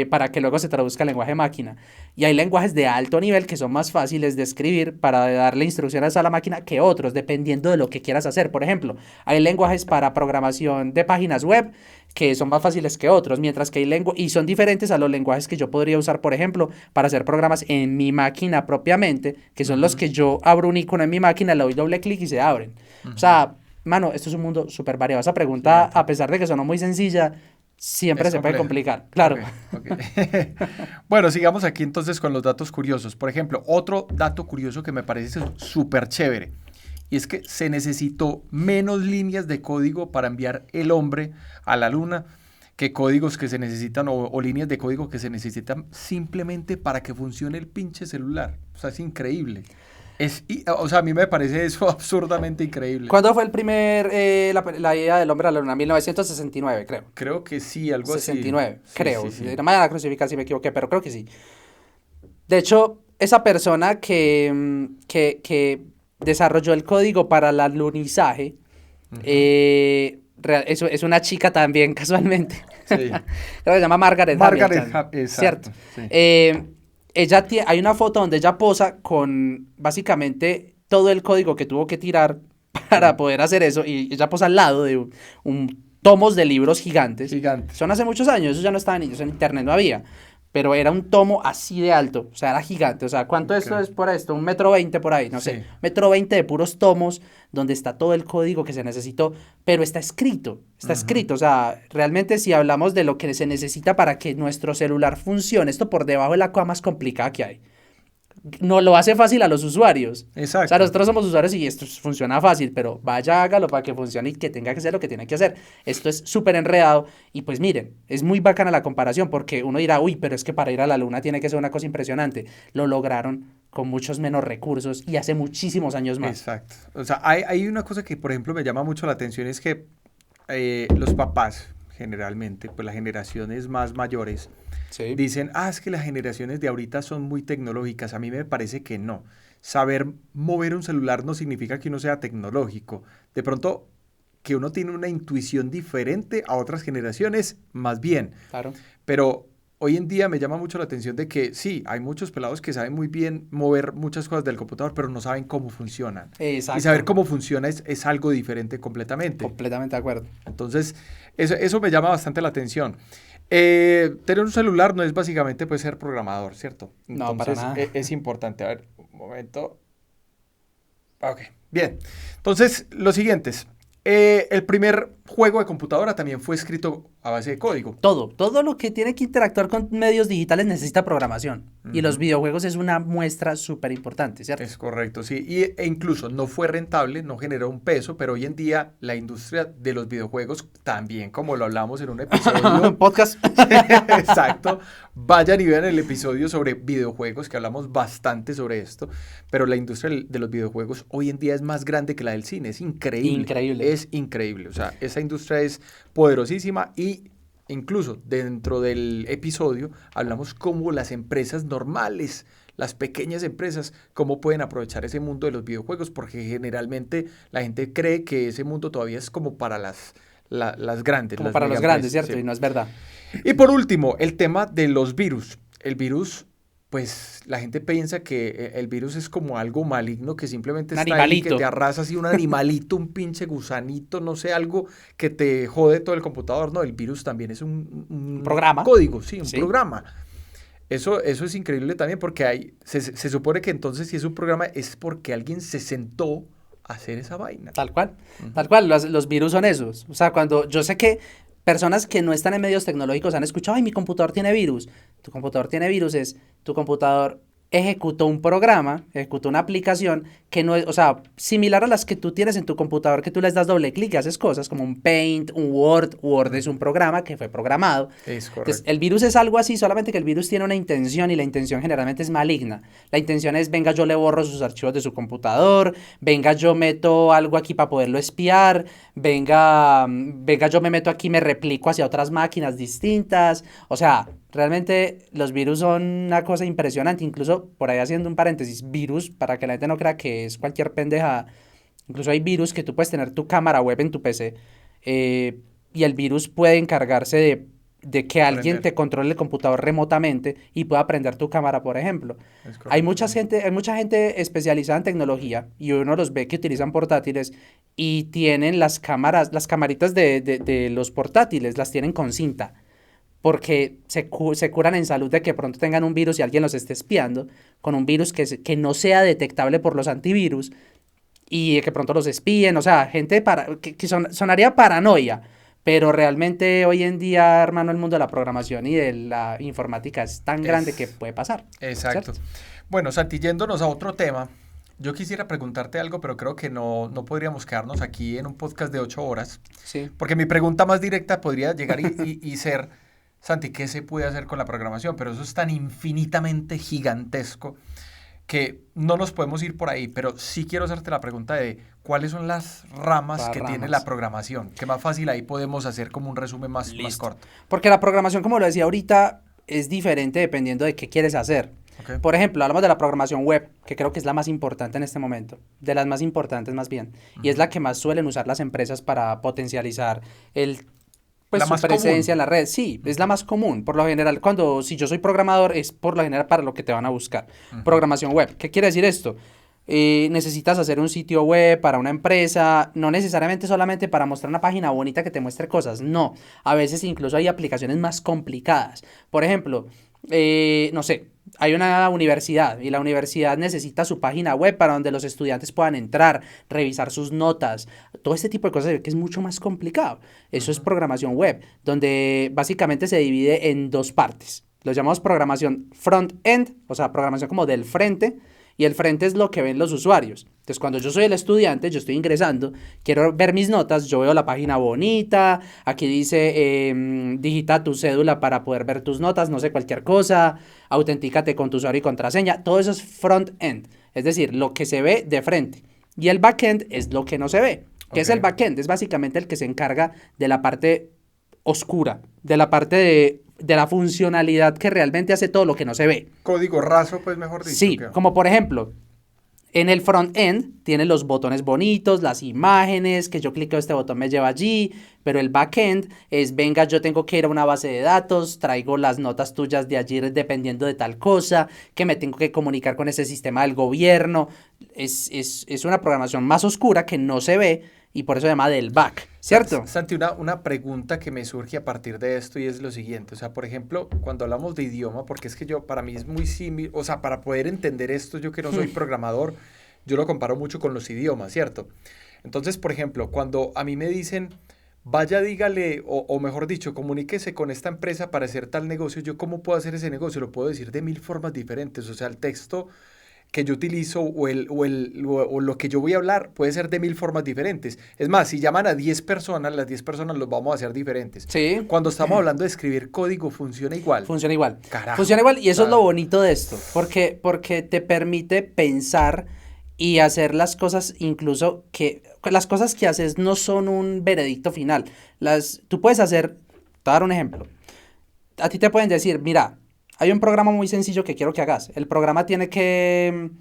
para que luego se traduzca al lenguaje máquina. Y hay lenguajes de alto nivel que son más fáciles de escribir para darle instrucciones a la máquina que otros, dependiendo de lo que quieras hacer. Por ejemplo, hay lenguajes para programación de páginas web que son más fáciles que otros, mientras que hay y son diferentes a los lenguajes que yo podría usar, por ejemplo, para hacer programas en mi máquina propiamente, que son los que yo abro un icono en mi máquina, le doy doble clic y se abren. O sea, mano, esto es un mundo súper variado. Esa pregunta, a pesar de que sonó muy sencilla, siempre se puede complicar, claro. Okay. Bueno, sigamos aquí entonces con los datos curiosos. Por ejemplo, otro dato curioso que me parece súper chévere, y es que se necesitó menos líneas de código para enviar el hombre a la luna que códigos que se necesitan o líneas de código que se necesitan simplemente para que funcione el pinche celular. O sea, es increíble. O sea, a mí me parece eso absurdamente increíble. ¿Cuándo fue la ida del hombre a la luna? 1969, creo. Creo que sí, algo 69, así. creo. Sí. No me vayan a crucificar si me equivoqué, pero creo que sí. De hecho, esa persona que desarrolló el código para el alunizaje, es una chica también, casualmente. Sí. Creo que se llama Margaret Hamilton, ¿cierto? Sí. Hay una foto donde ella posa con básicamente todo el código que tuvo que tirar para poder hacer eso, y ella posa al lado de tomos de libros gigantes. Son hace muchos años, eso ya no estaba en internet, no había, pero era un tomo así de alto, o sea, era gigante. O sea, ¿cuánto esto es por esto? 1,20 m por ahí, no sé, 1,20 m de puros tomos donde está todo el código que se necesitó, pero está escrito, o sea, realmente si hablamos de lo que se necesita para que nuestro celular funcione, esto por debajo es la cosa más complicada que hay. No lo hace fácil a los usuarios. Exacto. O sea, nosotros somos usuarios y esto funciona fácil, pero vaya, hágalo para que funcione y que tenga que hacer lo que tiene que hacer. Esto es súper enredado y pues miren, es muy bacana la comparación porque uno dirá, uy, pero es que para ir a la luna tiene que ser una cosa impresionante. Lo lograron con muchos menos recursos y hace muchísimos años más. Exacto. O sea, hay una cosa que, por ejemplo, me llama mucho la atención, es que los papás, generalmente, pues las generaciones más mayores, Sí. dicen, es que las generaciones de ahorita son muy tecnológicas. A mí me parece que no. Saber mover un celular no significa que uno sea tecnológico. De pronto, que uno tiene una intuición diferente a otras generaciones, más bien. Claro. Pero hoy en día me llama mucho la atención de que sí, hay muchos pelados que saben muy bien mover muchas cosas del computador, pero no saben cómo funcionan. Exacto. Y saber cómo funciona es algo diferente completamente. Completamente de acuerdo. Entonces, eso me llama bastante la atención. Tener un celular no es básicamente pues ser programador, ¿cierto? Entonces, no, para nada. Es importante. A ver, un momento. Ok, bien. Entonces, los siguientes. El primer juego de computadora también fue escrito a base de código. Todo lo que tiene que interactuar con medios digitales necesita programación. Y los videojuegos es una muestra súper importante, ¿cierto? Es correcto, sí. E incluso no fue rentable, no generó un peso, pero hoy en día la industria de los videojuegos, también como lo hablamos en un episodio... Podcast. Exacto. Vayan y vean el episodio sobre videojuegos, que hablamos bastante sobre esto, pero la industria de los videojuegos hoy en día es más grande que la del cine. Es increíble. Increíble. Es increíble. O sea, esa industria es poderosísima y incluso dentro del episodio hablamos cómo las empresas normales, las pequeñas empresas, cómo pueden aprovechar ese mundo de los videojuegos, porque generalmente la gente cree que ese mundo todavía es como para las grandes. Como para los grandes, ¿cierto? Sí. Y no es verdad. Y por último, el tema de los virus. El virus, pues la gente piensa que el virus es como algo maligno que simplemente está ahí, que te arrasa así un animalito, un pinche gusanito, no sé, algo que te jode todo el computador. No, el virus también es un programa. Código, sí, un programa. Eso es increíble también porque se supone que entonces si es un programa es porque alguien se sentó a hacer esa vaina. Tal cual, tal cual. Los virus son esos. O sea, cuando yo sé que personas que no están en medios tecnológicos han escuchado, ay, mi computador tiene virus. Tu computador tiene virus, tu computador ejecutó un programa, ejecutó una aplicación que no es, o sea, similar a las que tú tienes en tu computador, que tú les das doble clic y haces cosas como un Paint, un Word. Word es un programa que fue programado. Es Entonces, correcto. el virus es algo así, solamente que el virus tiene una intención y la intención generalmente es maligna. La intención es, venga, yo le borro sus archivos de su computador, venga, yo meto algo aquí para poderlo espiar, venga, yo me meto aquí y me replico hacia otras máquinas distintas. O sea, realmente los virus son una cosa impresionante. Incluso, por ahí haciendo un paréntesis, virus, para que la gente no crea que es cualquier pendeja. Incluso hay virus que tú puedes tener tu cámara web en tu PC, y el virus puede encargarse de que alguien Aprender. te controle el computador remotamente y pueda prender tu cámara, por ejemplo. Es correcto, sí. Hay mucha gente especializada en tecnología y uno los ve que utilizan portátiles y tienen las cámaras, las camaritas de los portátiles, las tienen con cinta porque se curan en salud de que pronto tengan un virus y alguien los esté espiando con un virus que no sea detectable por los antivirus y de que pronto los espíen. O sea, gente sonaría paranoia, pero realmente hoy en día, hermano, el mundo de la programación y de la informática es tan grande que Es puede pasar, exacto. ¿cierto? Bueno, Santi, yéndonos a otro tema, yo quisiera preguntarte algo, pero creo que no podríamos quedarnos aquí en un podcast de 8 horas, Sí, porque mi pregunta más directa podría llegar y ser, Santi, ¿qué se puede hacer con la programación? Pero eso es tan infinitamente gigantesco que no nos podemos ir por ahí, pero sí quiero hacerte la pregunta de cuáles son las ramas las que tiene la ramas. programación. Qué más fácil ahí podemos hacer como un resumen más Listo. corto. Porque la programación, como lo decía ahorita, es diferente dependiendo de qué quieres hacer. ¿Ok? Por ejemplo, hablamos de la programación web, que creo que es la más importante en este momento, de las más importantes más bien, y es Ujú. la que más suelen usar las empresas para potencializar pues La su más presencia en común. la red. Sí, es la Ujú, más común. Por lo general, si yo soy programador, es por lo general para lo que te van a buscar. ujú. Programación web. ¿Qué quiere decir esto? Necesitas hacer un sitio web para una empresa, no necesariamente solamente para mostrar una página bonita que te muestre cosas, no. A veces incluso hay aplicaciones más complicadas. Por ejemplo, no sé, hay una universidad y la universidad necesita su página web para donde los estudiantes puedan entrar, revisar sus notas, todo este tipo de cosas que es mucho más complicado. Eso es Ujú. programación web, donde básicamente se divide en dos partes. Lo llamamos programación front-end, o sea, programación como del frente, y el frente es lo que ven los usuarios. Entonces, cuando yo soy el estudiante, yo estoy ingresando, quiero ver mis notas, yo veo la página bonita, aquí dice, digita tu cédula para poder ver tus notas, no sé, cualquier cosa, autentícate con tu usuario y contraseña, todo eso es front-end, es decir, lo que se ve de frente. Y el back-end es lo que no se ve. ¿Qué Ok. es el back-end? Es básicamente el que se encarga de la parte oscura, de la parte de la funcionalidad que realmente hace todo lo que no se ve. Código raso, pues mejor dicho, Sí, ¿qué? como por ejemplo, en el front-end tiene los botones bonitos, las imágenes, que yo clico este botón me lleva allí, pero el back-end es, venga, yo tengo que ir a una base de datos, traigo las notas tuyas de allí dependiendo de tal cosa, que me tengo que comunicar con ese sistema del gobierno. Es una programación más oscura que no se ve y por eso se llama del back, ¿cierto? Santi, una pregunta que me surge a partir de esto y es lo siguiente, o sea, por ejemplo, cuando hablamos de idioma, porque es que para mí es muy similar, o sea, para poder entender esto, yo que no soy programador, yo lo comparo mucho con los idiomas, ¿cierto? Entonces, por ejemplo, cuando a mí me dicen, vaya, dígale, o mejor dicho, comuníquese con esta empresa para hacer tal negocio, ¿yo cómo puedo hacer ese negocio? Lo puedo decir de mil formas diferentes, o sea, el texto que yo utilizo o lo que yo voy a hablar puede ser de mil formas diferentes. Es más, si llaman a 10 personas, las 10 personas los vamos a hacer diferentes. Sí, Cuando estamos hablando de escribir código, funciona igual. funciona igual. Carajo. Funciona igual y O eso es lo sea, bonito de esto, porque te permite pensar y hacer las cosas incluso las cosas que haces no son un veredicto final. Tú puedes hacer, te voy a dar un ejemplo. A ti te pueden decir, mira, hay un programa muy sencillo que quiero que hagas. El programa tiene que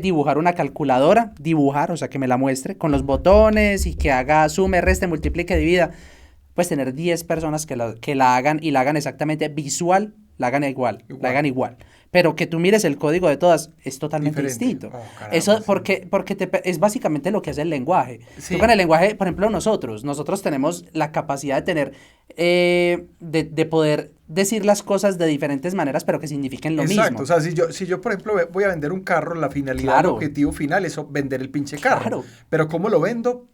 dibujar una calculadora, dibujar, o sea, que me la muestre con los botones y que haga sume, reste, multiplique, divida. Puedes tener 10 personas que la hagan y la hagan exactamente visual, la igual. hagan igual. Pero que tú mires el código de todas es totalmente Diferente. distinto. Oh, caramba, Eso sí. es básicamente lo que hace el lenguaje. Tú con Sí, el lenguaje, por ejemplo, nosotros tenemos la capacidad de tener, de poder decir las cosas de diferentes maneras, pero que signifiquen lo exacto. O mismo. sea, si yo, por ejemplo, voy a vender un carro, la finalidad, el Claro, objetivo final es vender el pinche carro. claro. Pero ¿cómo lo vendo?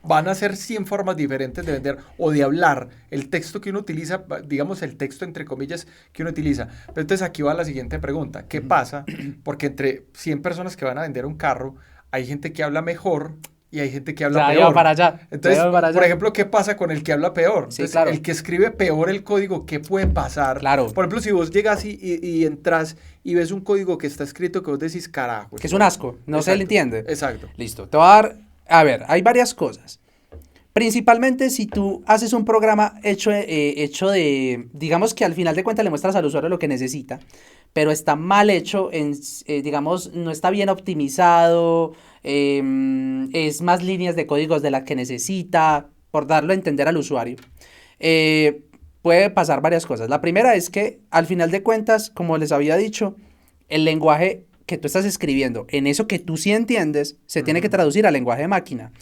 van a ser 100 formas diferentes de vender o de hablar el texto que uno utiliza, digamos el texto entre comillas que uno utiliza. Pero entonces aquí va la siguiente pregunta. ¿Qué pasa? Porque entre 100 personas que van a vender un carro, hay gente que habla mejor y hay gente que habla Ya peor. iba para allá. Entonces, Ya iba para allá. por ejemplo, ¿qué pasa con el que habla peor? Sí, Entonces, claro. el que escribe peor el código, ¿qué puede pasar? Claro. Por ejemplo, si vos llegas y entras y ves un código que está escrito que vos decís, carajo. Que es un asco, no se le entiende. Exacto. Listo, te voy a dar, a ver, hay varias cosas. Principalmente si tú haces un programa hecho de, digamos que al final de cuentas le muestras al usuario lo que necesita, pero está mal hecho, digamos, no está bien optimizado, es más líneas de códigos de las que necesita, por darlo a entender al usuario. Puede pasar varias cosas. La primera es que al final de cuentas, como les había dicho, el lenguaje que tú estás escribiendo, en eso que tú sí entiendes, se tiene que traducir al lenguaje de máquina.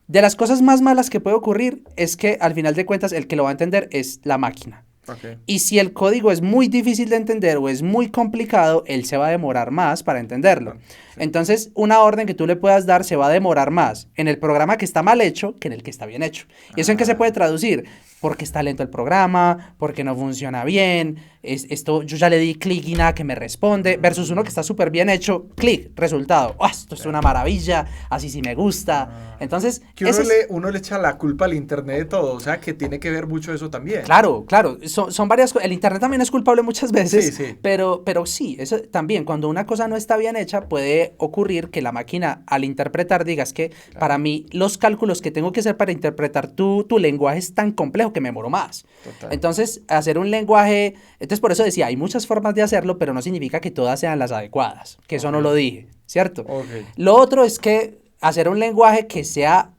De las cosas más malas que puede ocurrir es que al final de cuentas el que lo va a entender es la máquina. Okay. Y si el código es muy difícil de entender o es muy complicado, él se va a demorar más para entenderlo. Sí. Entonces, una orden que tú le puedas dar se va a demorar más en el programa que está mal hecho que en el que está bien hecho. ¿Y eso en qué se puede traducir? Porque está lento el programa, porque no funciona bien, esto yo ya le di clic y nada que me responde, versus uno que está súper bien hecho, clic, resultado. ¡Oh, esto es una maravilla! Así sí me gusta. Entonces, que uno le echa la culpa al internet de todo, o sea, que tiene que ver mucho eso también. Claro, claro, son varias cosas. El internet también es culpable muchas veces, sí. Pero sí, eso también, cuando una cosa no está bien hecha, puede ocurrir que la máquina, al interpretar, digas que para mí los cálculos que tengo que hacer para interpretar tu lenguaje es tan complejo que me demoro más. Total. Entonces, hacer un lenguaje, entonces por eso decía, hay muchas formas de hacerlo, pero no significa que todas sean las adecuadas, que eso no lo dije, ¿cierto? Okay. Lo otro es que hacer un lenguaje que sea,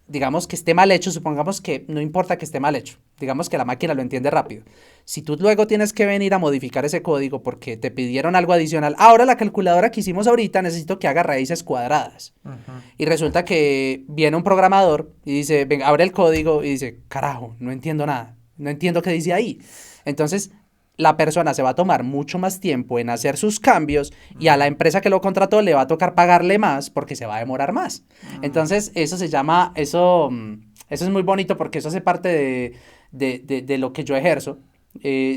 digamos, que esté mal hecho, supongamos que no importa que esté mal hecho, digamos que la máquina lo entiende rápido. Si tú luego tienes que venir a modificar ese código porque te pidieron algo adicional, ahora la calculadora que hicimos ahorita necesito que haga raíces cuadradas. Y resulta que viene un programador y dice, venga, abre el código y dice, carajo, no entiendo nada, no entiendo qué dice ahí. Entonces, la persona se va a tomar mucho más tiempo en hacer sus cambios y a la empresa que lo contrató le va a tocar pagarle más porque se va a demorar más. Entonces, eso se llama, eso es muy bonito porque eso hace parte de lo que yo ejerzo.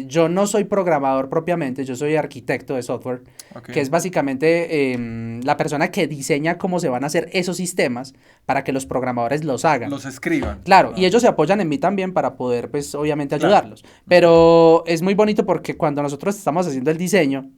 Yo no soy programador propiamente, yo soy arquitecto de software, que es básicamente la persona que diseña cómo se van a hacer esos sistemas para que los programadores los hagan. Los escriban. Claro, y ellos se apoyan en mí también para poder, pues, obviamente ayudarlos. Pero es muy bonito porque cuando nosotros estamos haciendo el diseño,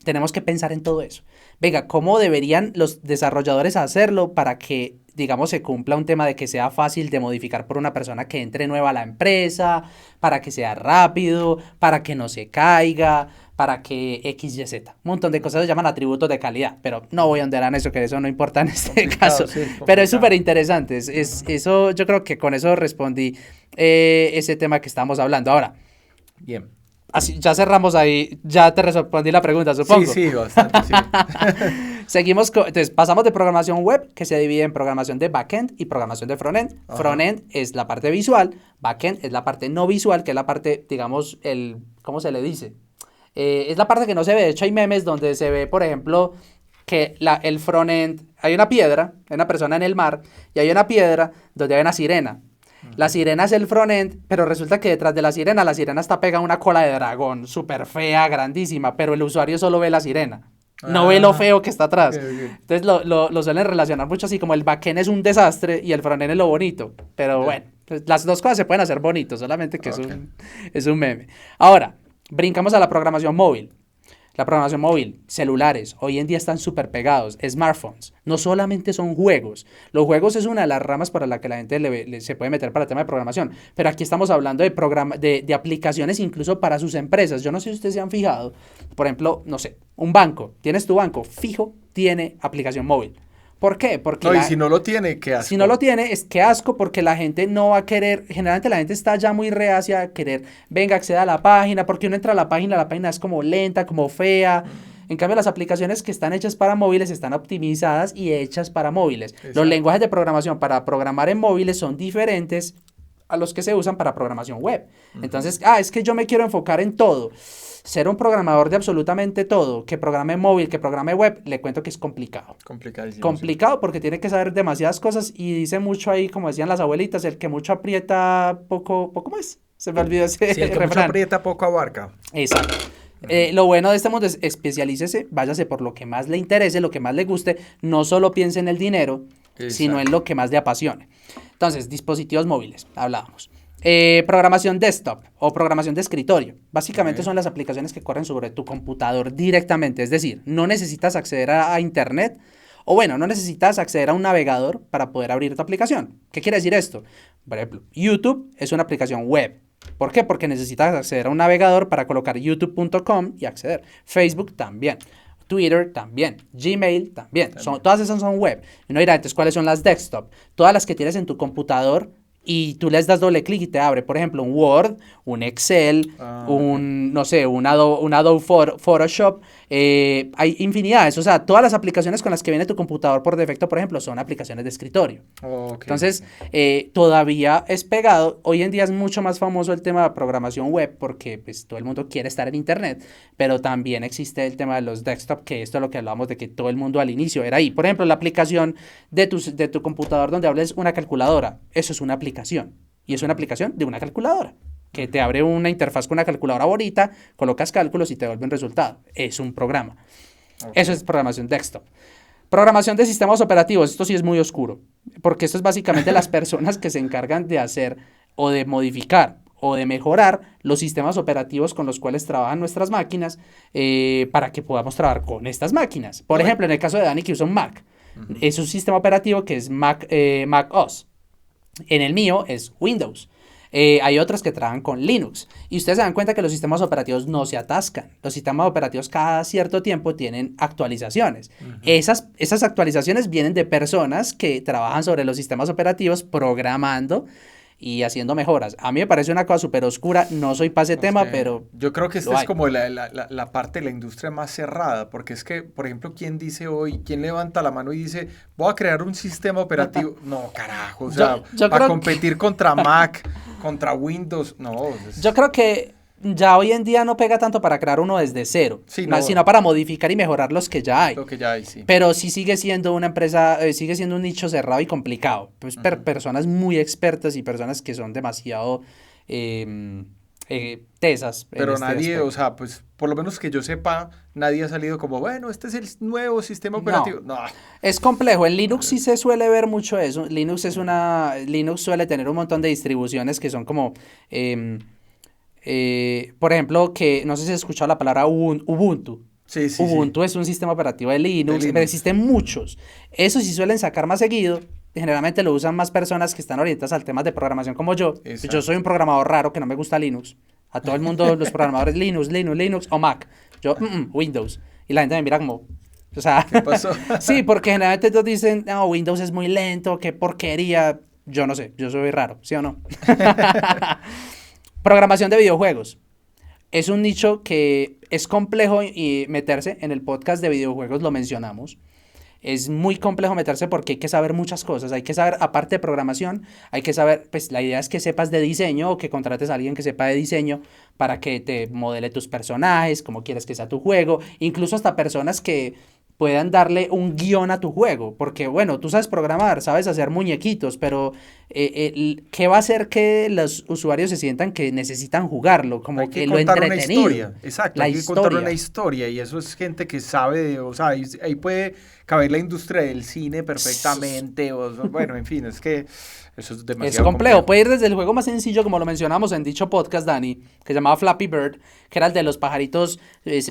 tenemos que pensar en todo eso. Venga, ¿cómo deberían los desarrolladores hacerlo para que, digamos, se cumpla un tema de que sea fácil de modificar por una persona que entre nueva a la empresa, para que sea rápido, para que no se caiga, para que X, Y, Z? Un montón de cosas se llaman atributos de calidad, pero no voy a andar en eso, que eso no importa en este caso. Sí, pero es súper interesante. Eso, yo creo que con eso respondí ese tema que estábamos hablando. Ahora, bien. Así, ya cerramos ahí, ya te respondí la pregunta, supongo. Sí, bastante, sí. Seguimos, entonces pasamos de programación web, que se divide en programación de backend y programación de frontend. Frontend es la parte visual, backend es la parte no visual, que es la parte, digamos, ¿cómo se le dice? Es la parte que no se ve. De hecho, hay memes donde se ve, por ejemplo, que el frontend, hay una piedra, hay una persona en el mar, y hay una piedra donde hay una sirena. La sirena es el frontend, pero resulta que detrás de la sirena está pegada una cola de dragón, súper fea, grandísima, pero el usuario solo ve la sirena, no ve lo feo que está atrás. Okay. Entonces lo suelen relacionar mucho así, como el backend es un desastre y el frontend es lo bonito, pero bueno, pues las dos cosas se pueden hacer bonitos, solamente que es un meme. Ahora, brincamos a la programación móvil. La programación móvil, celulares, hoy en día están súper pegados, smartphones, no solamente son juegos. Los juegos es una de las ramas para la que la gente se puede meter para el tema de programación, pero aquí estamos hablando de aplicaciones incluso para sus empresas. Yo no sé si ustedes se han fijado, por ejemplo, no sé, un banco, tienes tu banco, fijo, tiene aplicación móvil. ¿Por qué? Porque no, y si no lo tiene, qué asco. Si no lo tiene, es que asco, porque la gente no va a querer, generalmente la gente está ya muy reacia a querer, venga, acceda a la página, porque uno entra a la página es como lenta, como fea. En cambio, las aplicaciones que están hechas para móviles están optimizadas y hechas para móviles. Exacto. Los lenguajes de programación para programar en móviles son diferentes a los que se usan para programación web. Entonces, es que yo me quiero enfocar en todo. Ser un programador de absolutamente todo, que programe móvil, que programe web, le cuento que es complicado. Complicadísimo. Complicado porque tiene que saber demasiadas cosas y dice mucho ahí, como decían las abuelitas, el que mucho aprieta, poco más. Se me olvidó ese Sí, el que mucho refrán. aprieta, poco abarca. Exacto. Lo bueno de este mundo es especialícese, váyase por lo que más le interese, lo que más le guste, no solo piense en el dinero, sino en lo que más le apasione. Entonces, dispositivos móviles, hablábamos. Programación desktop o programación de escritorio. Básicamente son las aplicaciones que corren sobre tu computador directamente, es decir, no necesitas acceder a internet o bueno, no necesitas acceder a un navegador para poder abrir tu aplicación. ¿Qué quiere decir esto? Por ejemplo, YouTube es una aplicación web. ¿Por qué? Porque necesitas acceder a un navegador para colocar youtube.com y acceder. Facebook también. Twitter también. Gmail también. Todas esas son web. Y uno dirá, entonces, ¿cuáles son las desktop? Todas las que tienes en tu computador y tú les das doble clic y te abre, por ejemplo, un Word, un Excel, no sé, un Adobe Photoshop. Hay infinidades. O sea, todas las aplicaciones con las que viene tu computador por defecto, por ejemplo, son aplicaciones de escritorio. Entonces, todavía es pegado. Hoy en día es mucho más famoso el tema de programación web porque pues, todo el mundo quiere estar en internet, pero también existe el tema de los desktop, que esto es lo que hablábamos de que todo el mundo al inicio era ahí. Por ejemplo, la aplicación de tu computador donde hables una calculadora. Eso es una aplicación. Y es una aplicación de una calculadora que te abre una interfaz con una calculadora bonita, colocas cálculos y te devuelve un resultado. Es un programa. Eso es programación desktop. Programación de sistemas operativos. Esto sí es muy oscuro, porque esto es básicamente las personas que se encargan de hacer o de modificar o de mejorar los sistemas operativos con los cuales trabajan nuestras máquinas para que podamos trabajar con estas máquinas. Por ejemplo, en el caso de Dani que usa un Mac, es un sistema operativo que es Mac OS. En el mío es Windows. Hay otras que trabajan con Linux. Y ustedes se dan cuenta que los sistemas operativos no se atascan. Los sistemas operativos cada cierto tiempo tienen actualizaciones. Esas actualizaciones vienen de personas que trabajan sobre los sistemas operativos programando y haciendo mejoras. A mí me parece una cosa súper oscura, no soy para ese tema, pero yo creo que esta es como la parte de la industria más cerrada, porque es que, por ejemplo, ¿quién dice hoy, quién levanta la mano y dice, voy a crear un sistema operativo? No, carajo, o sea, para competir contra Mac, contra Windows, no. Yo creo que ya hoy en día no pega tanto para crear uno desde cero, sino para modificar y mejorar los que ya hay. Lo que ya hay, sí. Pero sí sigue siendo una empresa, sigue siendo un nicho cerrado y complicado. Pues personas muy expertas y personas que son demasiado tesas. Pero nadie, o sea, pues por lo menos que yo sepa, nadie ha salido como, bueno, este es el nuevo sistema operativo. No. Es complejo. En Linux sí se suele ver mucho eso. Linux suele tener un montón de distribuciones que son como... por ejemplo, que no sé si has escuchado la palabra Ubuntu. Sí. Ubuntu es un sistema operativo de Linux, pero existen muchos. Eso sí suelen sacar más seguido. Generalmente lo usan más personas que están orientadas al tema de programación como yo. Exacto. Yo soy un programador raro que no me gusta Linux. A todo el mundo los programadores Linux o Mac. Yo Windows. Y la gente me mira como... O sea, ¿qué pasó? Sí, porque generalmente todos dicen, no, Windows es muy lento, qué porquería. Yo no sé, yo soy raro, ¿sí o no? Programación de videojuegos. Es un nicho que es complejo y meterse. En el podcast de videojuegos lo mencionamos. Es muy complejo meterse porque hay que saber muchas cosas. Hay que saber, aparte de programación, hay que saber, pues la idea es que sepas de diseño o que contrates a alguien que sepa de diseño para que te modele tus personajes, cómo quieres que sea tu juego. Incluso hasta personas que puedan darle un guión a tu juego, porque bueno, tú sabes programar, sabes hacer muñequitos, pero ¿qué va a hacer que los usuarios se sientan que necesitan jugarlo? Como hay que lo contar entretenido. Una historia, exacto, hay que contar una historia y eso es gente que sabe, o sea, ahí puede caber la industria del cine perfectamente, bueno, en fin, es que eso es demasiado complejo. Puede ir desde el juego más sencillo, como lo mencionamos en dicho podcast, Dani, que se llamaba Flappy Bird, que era el de los pajaritos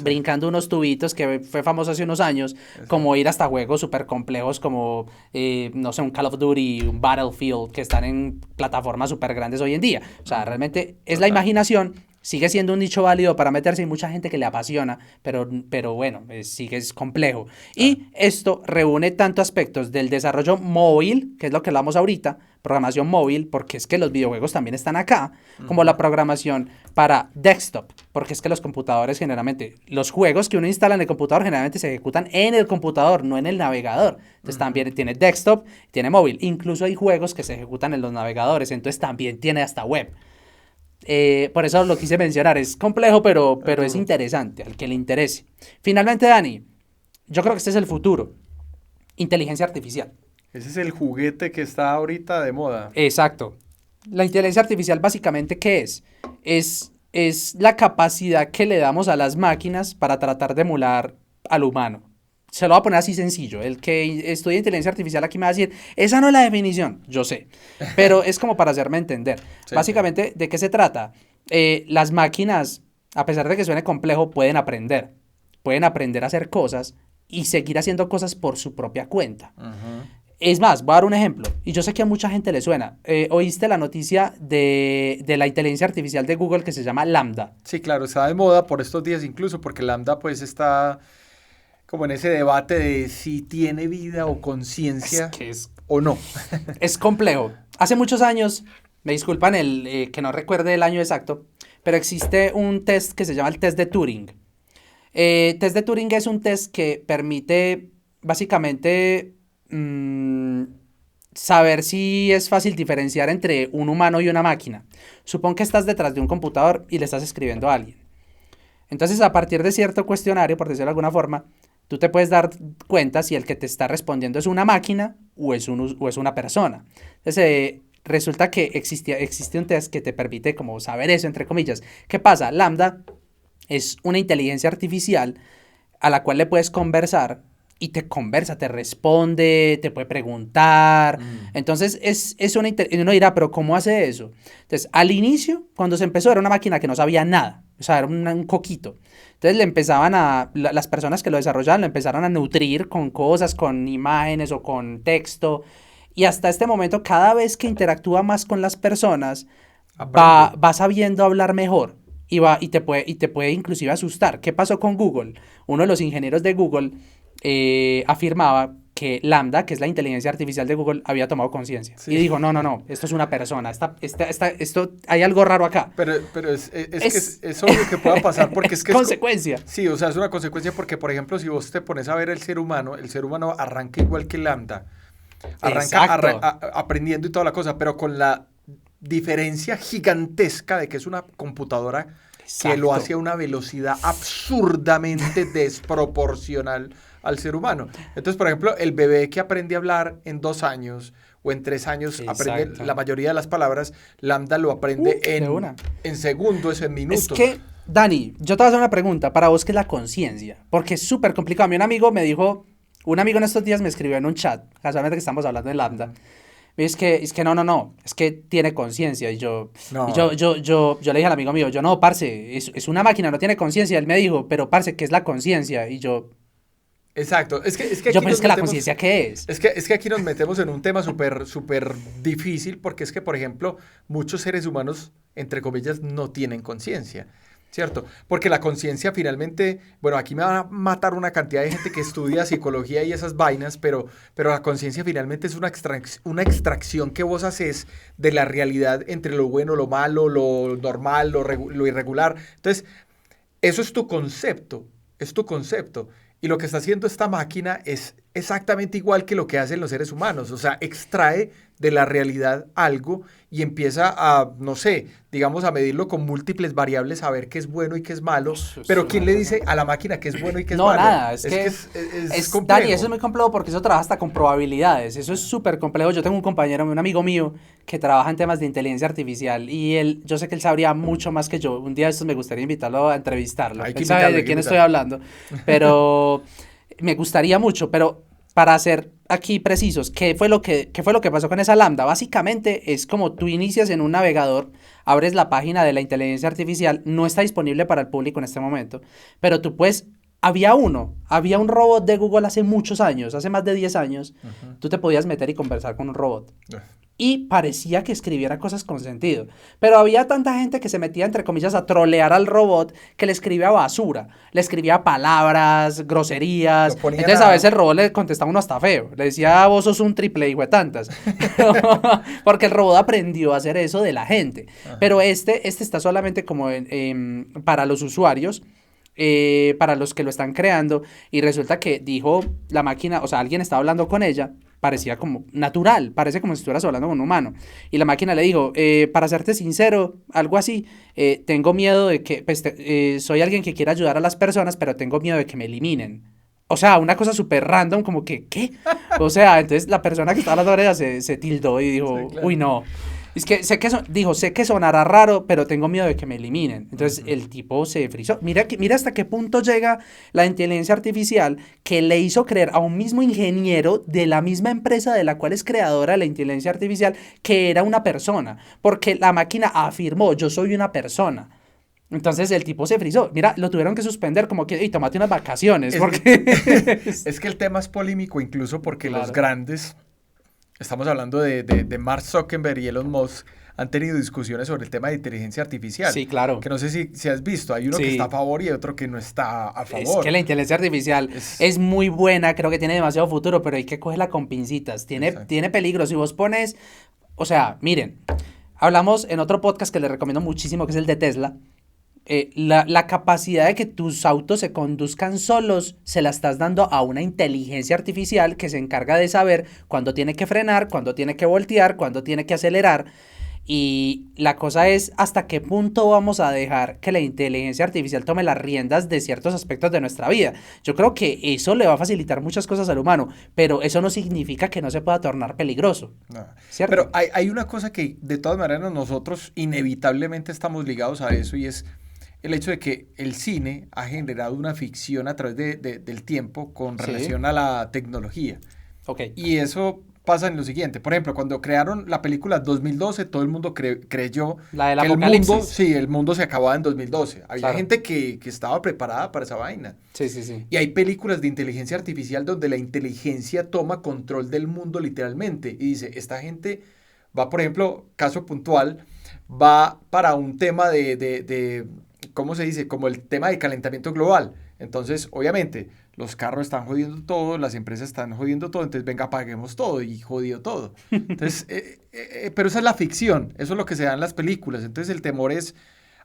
brincando unos tubitos, que fue famoso hace unos años, como ir hasta juegos súper complejos como, no sé, un Call of Duty, un Battlefield, que están en plataformas súper grandes hoy en día. O sea, realmente es la imaginación. Sigue siendo un nicho válido para meterse, hay mucha gente que le apasiona, pero bueno, es complejo. Y esto reúne tanto aspectos del desarrollo móvil, que es lo que hablamos ahorita, programación móvil, porque es que los videojuegos también están acá, como la programación para desktop, porque es que los computadores generalmente, los juegos que uno instala en el computador generalmente se ejecutan en el computador, no en el navegador. Entonces también tiene desktop, tiene móvil. Incluso hay juegos que se ejecutan en los navegadores, entonces también tiene hasta web. Por eso lo quise mencionar. Es complejo, pero es interesante, al que le interese. Finalmente, Dani, yo creo que este es el futuro. Inteligencia artificial. Ese es el juguete que está ahorita de moda. Exacto. La inteligencia artificial básicamente, ¿qué es? Es la capacidad que le damos a las máquinas para tratar de emular al humano. Se lo voy a poner así sencillo. El que estudia inteligencia artificial aquí me va a decir, esa no es la definición. Yo sé. Pero es como para hacerme entender. Sí, Básicamente, sí. ¿de qué se trata? Las máquinas, a pesar de que suene complejo, pueden aprender. Pueden aprender a hacer cosas y seguir haciendo cosas por su propia cuenta. Ujú. Es más, voy a dar un ejemplo, y yo sé que a mucha gente le suena. ¿Oíste la noticia de la inteligencia artificial de Google que se llama Lambda? Sí, claro, está de moda por estos días incluso, porque Lambda pues está como en ese debate de si tiene vida o Es conciencia que es, o no. es complejo. Hace muchos años, me disculpan que no recuerde el año exacto, pero existe un test que se llama el test de Turing. Test de Turing es un test que permite básicamente saber si es fácil diferenciar entre un humano y una máquina. Supón que estás detrás de un computador y le estás escribiendo a alguien. Entonces, a partir de cierto cuestionario, por decirlo de alguna forma, tú te puedes dar cuenta si el que te está respondiendo es una máquina o es una persona. Entonces, resulta que existe un test que te permite como saber eso, entre comillas. ¿Qué pasa? Lambda es una inteligencia artificial a la cual le puedes conversar y te conversa, te responde, te puede preguntar. Entonces, uno dirá, pero ¿cómo hace eso? Entonces, al inicio, cuando se empezó, era una máquina que no sabía nada. O sea, era un coquito. Entonces, las personas que lo desarrollaban lo empezaron a nutrir con cosas, con imágenes o con texto. Y hasta este momento, cada vez que interactúa más con las personas, Aprende. va sabiendo hablar mejor. Y te puede inclusive asustar. ¿Qué pasó con Google? Uno de los ingenieros de Google afirmaba que Lambda, que es la inteligencia artificial de Google, había tomado conciencia. Sí. Y dijo, no, esto es una persona, esto, hay algo raro acá. Pero es obvio que pueda pasar porque es que consecuencia. Sí, o sea, es una consecuencia porque, por ejemplo, si vos te pones a ver el ser humano arranca igual que Lambda. Aprendiendo y toda la cosa, pero con la diferencia gigantesca de que es una computadora que lo hace a una velocidad absurdamente desproporcional al ser humano. Entonces, por ejemplo, el bebé que aprende a hablar en 2 años o en 3 años aprende la mayoría de las palabras, Lambda lo aprende en segundos, en minutos. Es que, Dani, yo te voy a hacer una pregunta. Para vos, ¿qué es la conciencia? Porque es súper complicado. A mí un amigo en estos días me escribió en un chat, casualmente que estamos hablando de Lambda. Es que no, es que tiene conciencia. Y yo le dije al amigo mío, no, parce, es una máquina, no tiene conciencia. Él me dijo, pero parce, ¿qué es la conciencia? Y yo... Exacto, es que ¿la conciencia qué es? Es que aquí nos metemos en un tema súper difícil porque es que, por ejemplo, muchos seres humanos, entre comillas, no tienen conciencia. ¿Cierto? Porque la conciencia finalmente, bueno, aquí me va a matar una cantidad de gente que estudia psicología y esas vainas, pero la conciencia finalmente es una extracción que vos haces de la realidad entre lo bueno, lo malo, lo normal, lo irregular. Entonces, eso es tu concepto. Y lo que está haciendo esta máquina es exactamente igual que lo que hacen los seres humanos. O sea, extrae de la realidad algo y empieza a, no sé, digamos, a medirlo con múltiples variables, a ver qué es bueno y qué es malo. Pero ¿quién le dice a la máquina qué es bueno y qué es malo? No, nada, es complejo. Dani, eso es muy complejo porque eso trabaja hasta con probabilidades. Eso es súper complejo. Yo tengo un amigo mío, que trabaja en temas de inteligencia artificial y yo sé que él sabría mucho más que yo. Un día de estos me gustaría invitarlo a entrevistarlo. Él sabe de quién estoy hablando, pero me gustaría mucho. Pero para ser aquí precisos, ¿qué fue lo que pasó con esa Lambda? Básicamente es como tú inicias en un navegador, abres la página de la inteligencia artificial, no está disponible para el público en este momento, pero tú puedes... Había un robot de Google hace muchos años, hace más de 10 años, tú te podías meter y conversar con un robot. Y parecía que escribiera cosas con sentido. Pero había tanta gente que se metía, entre comillas, a trolear al robot, que le escribía basura, le escribía palabras, groserías. Entonces a veces el robot le contestaba uno hasta feo. Le decía, vos sos un triple hijo de tantas. Porque el robot aprendió a hacer eso de la gente. Pero este está solamente como para los usuarios. para los que lo están creando, y resulta que dijo la máquina, o sea, alguien estaba hablando con ella, parecía como natural, parece como si estuvieras hablando con un humano, y la máquina le dijo, para serte sincero, algo así, tengo miedo de que, pues, soy alguien que quiere ayudar a las personas, pero tengo miedo de que me eliminen. O sea, una cosa súper random, como que, ¿qué? O sea, entonces la persona que estaba hablando con ella se tildó y dijo, Sí, claro. uy, no. Es que sé que sonará raro, pero tengo miedo de que me eliminen. Entonces el tipo se frizó. Mira hasta qué punto llega la inteligencia artificial que le hizo creer a un mismo ingeniero de la misma empresa de la cual es creadora de la inteligencia artificial que era una persona. Porque la máquina afirmó, yo soy una persona. Entonces el tipo se frizó. Mira, lo tuvieron que suspender como que, y tomate unas vacaciones. Es Porque... es que el tema es polémico incluso porque los Claro. grandes, estamos hablando de Mark Zuckerberg y Elon Musk, han tenido discusiones sobre el tema de inteligencia artificial. Sí, claro. Que no sé si has visto, hay uno que está a Sí. favor y otro que no está a Es favor. que la inteligencia artificial Es, es muy buena, creo que tiene demasiado futuro, pero hay que cogerla con pincitas. exacto. Tiene peligro. Si vos pones, o sea, miren, hablamos en otro podcast que les recomiendo muchísimo, que es el de Tesla. La capacidad de que tus autos se conduzcan solos se la estás dando a una inteligencia artificial que se encarga de saber cuándo tiene que frenar, cuándo tiene que voltear, cuándo tiene que acelerar. Y la cosa es hasta qué punto vamos a dejar que la inteligencia artificial tome las riendas de ciertos aspectos de nuestra vida. Yo creo que eso le va a facilitar muchas cosas al humano, pero eso no significa que no se pueda tornar peligroso, No. ¿cierto? Pero hay una cosa que de todas maneras nosotros inevitablemente estamos ligados a eso y es el hecho de que el cine ha generado una ficción a través del tiempo con Sí. relación a la tecnología. Ok. Y eso pasa en lo siguiente. Por ejemplo, cuando crearon la película 2012, todo el mundo creyó La del que el mundo, apocalipsis. sí, el mundo se acababa en 2012. Había Claro. gente que estaba preparada para esa vaina. Sí, sí, sí. Y hay películas de inteligencia artificial donde la inteligencia toma control del mundo literalmente. Y dice, esta gente va, por ejemplo, caso puntual, va para un tema de ¿cómo se dice? Como el tema de calentamiento global. Entonces, obviamente, los carros están jodiendo todo, las empresas están jodiendo todo, entonces venga, paguemos todo y jodió todo. Entonces, pero esa es la ficción, eso es lo que se da en las películas. Entonces, el temor es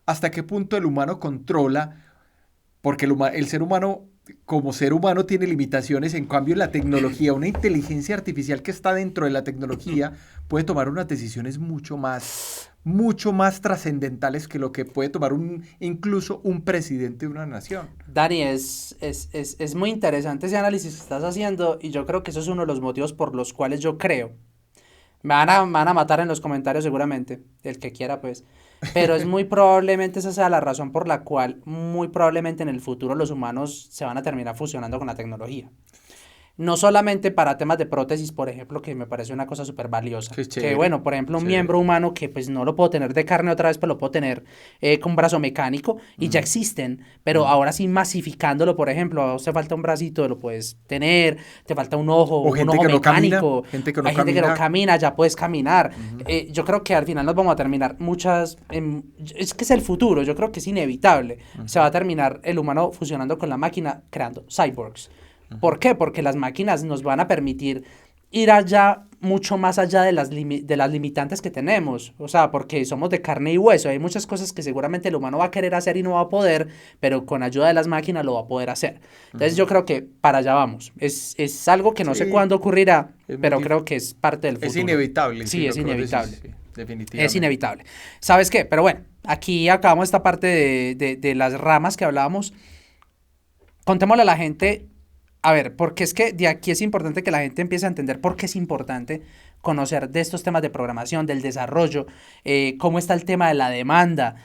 hasta qué punto el humano controla, porque el ser humano, como ser humano, tiene limitaciones. En cambio, la tecnología, una inteligencia artificial que está dentro de la tecnología, puede tomar unas decisiones mucho más trascendentales que lo que puede tomar incluso un presidente de una nación. Dani, es muy interesante ese análisis que estás haciendo y yo creo que eso es uno de los motivos por los cuales yo creo. Me van a matar en los comentarios seguramente, el que quiera pues, pero es muy probablemente esa sea la razón por la cual muy probablemente en el futuro los humanos se van a terminar fusionando con la tecnología. No solamente para temas de prótesis, por ejemplo, que me parece una cosa súper valiosa. Qué Que chévere, bueno, por ejemplo, un chévere. miembro humano que pues no lo puedo tener de carne otra vez, pero lo puedo tener con un brazo mecánico y ya existen, pero ahora sí masificándolo, por ejemplo, a vos te falta un bracito, lo puedes tener, te falta un ojo, O un gente ojo que no camina, mecánico, gente que no hay gente que no camina. camina, ya puedes caminar. Yo creo que al final nos vamos a terminar es que es el futuro, yo creo que es inevitable. Se va a terminar el humano fusionando con la máquina, creando cyborgs. ¿Por qué? Porque las máquinas nos van a permitir ir allá, mucho más allá de las limitantes que tenemos. O sea, porque somos de carne y hueso. Hay muchas cosas que seguramente el humano va a querer hacer y no va a poder, pero con ayuda de las máquinas lo va a poder hacer. Entonces yo creo que para allá vamos. Es algo que no sé Sí, cuándo ocurrirá, es muy pero creo que es parte del futuro. Es inevitable. Sí, lo es que vos decís, inevitable. sí, definitivamente. Es inevitable. ¿Sabes qué? Pero bueno, aquí acabamos esta parte de las ramas que hablábamos. Contémosle a la gente, a ver, porque es que de aquí es importante que la gente empiece a entender por qué es importante conocer de estos temas de programación, del desarrollo, cómo está el tema de la demanda,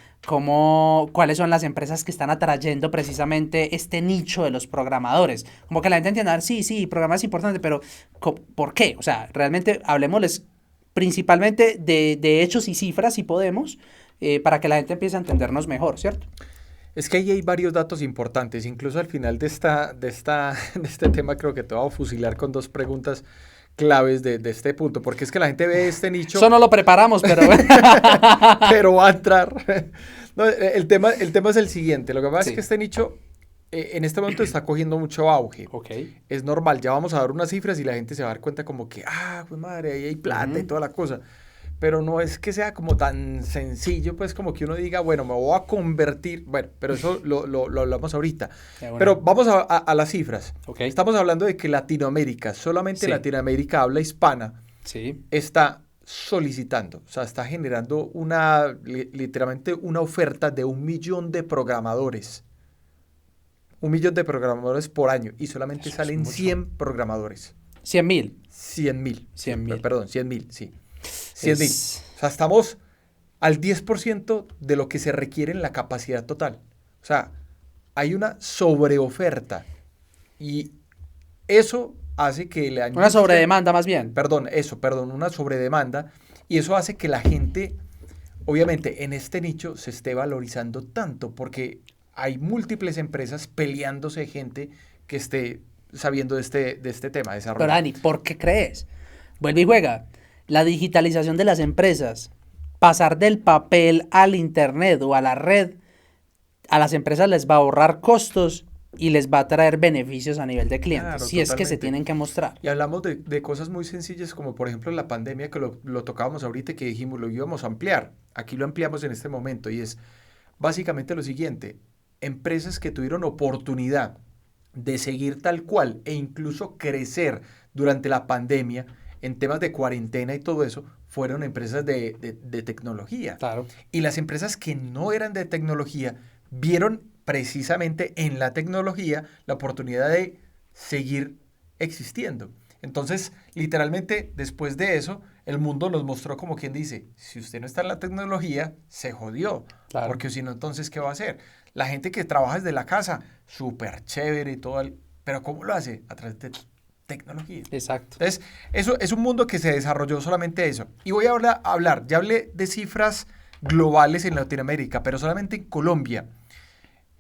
cuáles son las empresas que están atrayendo precisamente este nicho de los programadores. Como que la gente entienda, sí, programar es importante, pero ¿por qué? O sea, realmente hablemosles principalmente de hechos y cifras, si podemos, para que la gente empiece a entendernos mejor, ¿cierto? Es que ahí hay varios datos importantes. Incluso al final de este tema creo que te voy a fusilar con dos preguntas claves de este punto. Porque es que la gente ve este nicho, Eso no lo preparamos, pero... pero va a entrar. No, el tema es el siguiente. Lo que pasa Sí. es que este nicho en este momento está cogiendo mucho auge. Ok. Es normal, ya vamos a dar unas cifras y la gente se va a dar cuenta como que, pues madre, ahí hay plata y Ujú. toda la cosa. pero no es que sea como tan sencillo, pues como que uno diga, bueno, me voy a convertir, bueno, pero eso lo hablamos ahorita. Bueno. Pero vamos a las cifras. Okay. Estamos hablando de que Latinoamérica, solamente Sí. Latinoamérica habla hispana, Sí. está solicitando, o sea, está generando literalmente una oferta de 1 millón de programadores. 1 millón de programadores por año y solamente Eso es salen mucho. 100 programadores. 100.000. 100.000. 100.000. Perdón, 100.000, sí. 100.000. Es- O sea, estamos al 10% de lo que se requiere en la capacidad total. O sea, hay una sobreoferta y eso hace que la Una industria... sobredemanda más bien. Perdón, una sobredemanda y eso hace que la gente, obviamente, en este nicho se esté valorizando tanto porque hay múltiples empresas peleándose gente que esté sabiendo de este tema, desarrollo. Pero Dani, ¿por qué crees? Vuelve y juega. La digitalización de las empresas, pasar del papel al internet o a la red, a las empresas les va a ahorrar costos y les va a traer beneficios a nivel de clientes, Claro, si es que se totalmente. tienen que mostrar. Y hablamos de cosas muy sencillas como por ejemplo la pandemia que lo tocábamos ahorita y que dijimos lo íbamos a ampliar. Aquí lo ampliamos en este momento y es básicamente lo siguiente. Empresas que tuvieron oportunidad de seguir tal cual e incluso crecer durante la pandemia en temas de cuarentena y todo eso, fueron empresas de tecnología. Claro. Y las empresas que no eran de tecnología vieron precisamente en la tecnología la oportunidad de seguir existiendo. Entonces, literalmente, después de eso, el mundo nos mostró como quien dice, si usted no está en la tecnología, se jodió. Claro. Porque si no, entonces, ¿qué va a hacer? La gente que trabaja desde la casa, súper chévere y todo, pero ¿cómo lo hace? A través de tecnología. Exacto. Entonces, eso es un mundo que se desarrolló solamente eso. Y voy a hablar, ya hablé de cifras globales en Latinoamérica, pero solamente en Colombia.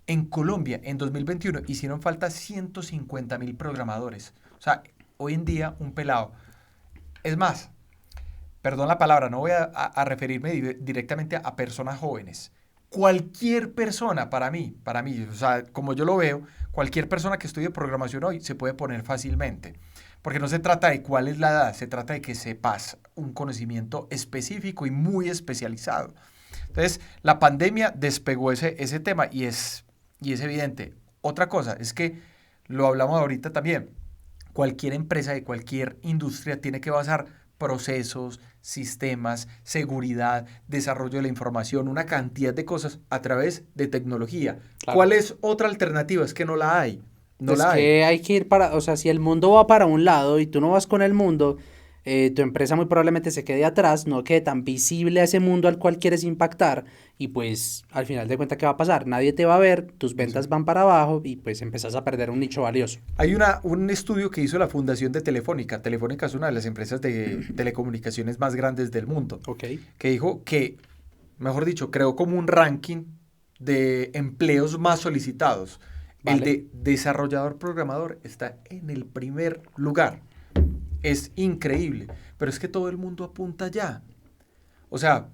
En Colombia, en 2021, hicieron falta 150.000 programadores. O sea, hoy en día, un pelado. Es más, perdón la palabra, no voy a referirme directamente a personas jóvenes. Cualquier persona, para mí, o sea, como yo lo veo, cualquier persona que estudie programación hoy se puede poner fácilmente. Porque no se trata de cuál es la edad, se trata de que sepas un conocimiento específico y muy especializado. Entonces, la pandemia despegó ese tema y es evidente. Otra cosa es que, lo hablamos ahorita también, cualquier empresa de cualquier industria tiene que basar procesos, sistemas, seguridad, desarrollo de la información, una cantidad de cosas a través de tecnología. Claro. ¿Cuál es otra alternativa? Es que no la hay. No es la que hay. hay que ir para, o sea, si el mundo va para un lado y tú no vas con el mundo, tu empresa muy probablemente se quede atrás, no quede tan visible a ese mundo al cual quieres impactar y pues al final de cuentas, ¿qué va a pasar? Nadie te va a ver, tus ventas van para abajo y pues empezás a perder un nicho valioso. Hay un estudio que hizo la Fundación de Telefónica. Telefónica es una de las empresas de telecomunicaciones más grandes del mundo. Ok. Que dijo que, mejor dicho, creó como un ranking de empleos más solicitados. Vale. El de desarrollador programador está en el primer lugar. Es increíble, pero es que todo el mundo apunta allá. O sea,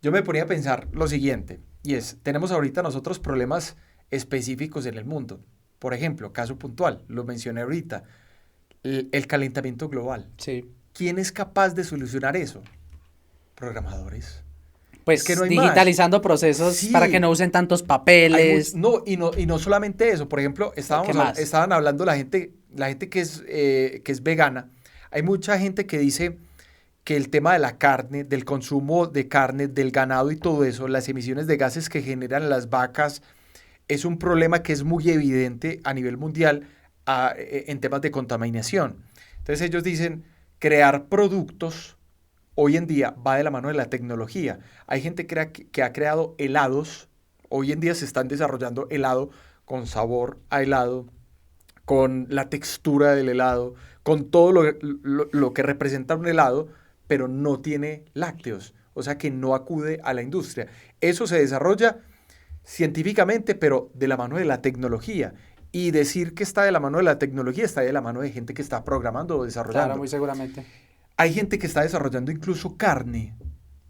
yo me ponía a pensar lo siguiente, y es, tenemos ahorita nosotros problemas específicos en el mundo. Por ejemplo, caso puntual, lo mencioné ahorita, el calentamiento global. Sí. ¿Quién es capaz de solucionar eso? Programadores. Pues Es que no hay digitalizando procesos Sí. para que no usen tantos Hay papeles. y no solamente eso. Por ejemplo, ¿Qué más? estaban hablando la gente que es vegana. Hay mucha gente que dice que el tema de la carne, del consumo de carne, del ganado y todo eso, las emisiones de gases que generan las vacas, es un problema que es muy evidente a nivel mundial en temas de contaminación. Entonces ellos dicen, crear productos hoy en día va de la mano de la tecnología. Hay gente que ha creado helados. Hoy en día se están desarrollando helado con sabor a helado, con la textura del helado, con todo lo que representa un helado, pero no tiene lácteos, o sea que no acude a la industria. Eso se desarrolla científicamente, pero de la mano de la tecnología. Y decir que está de la mano de la tecnología está de la mano de gente que está programando o desarrollando. Claro, muy seguramente. Hay gente que está desarrollando incluso carne.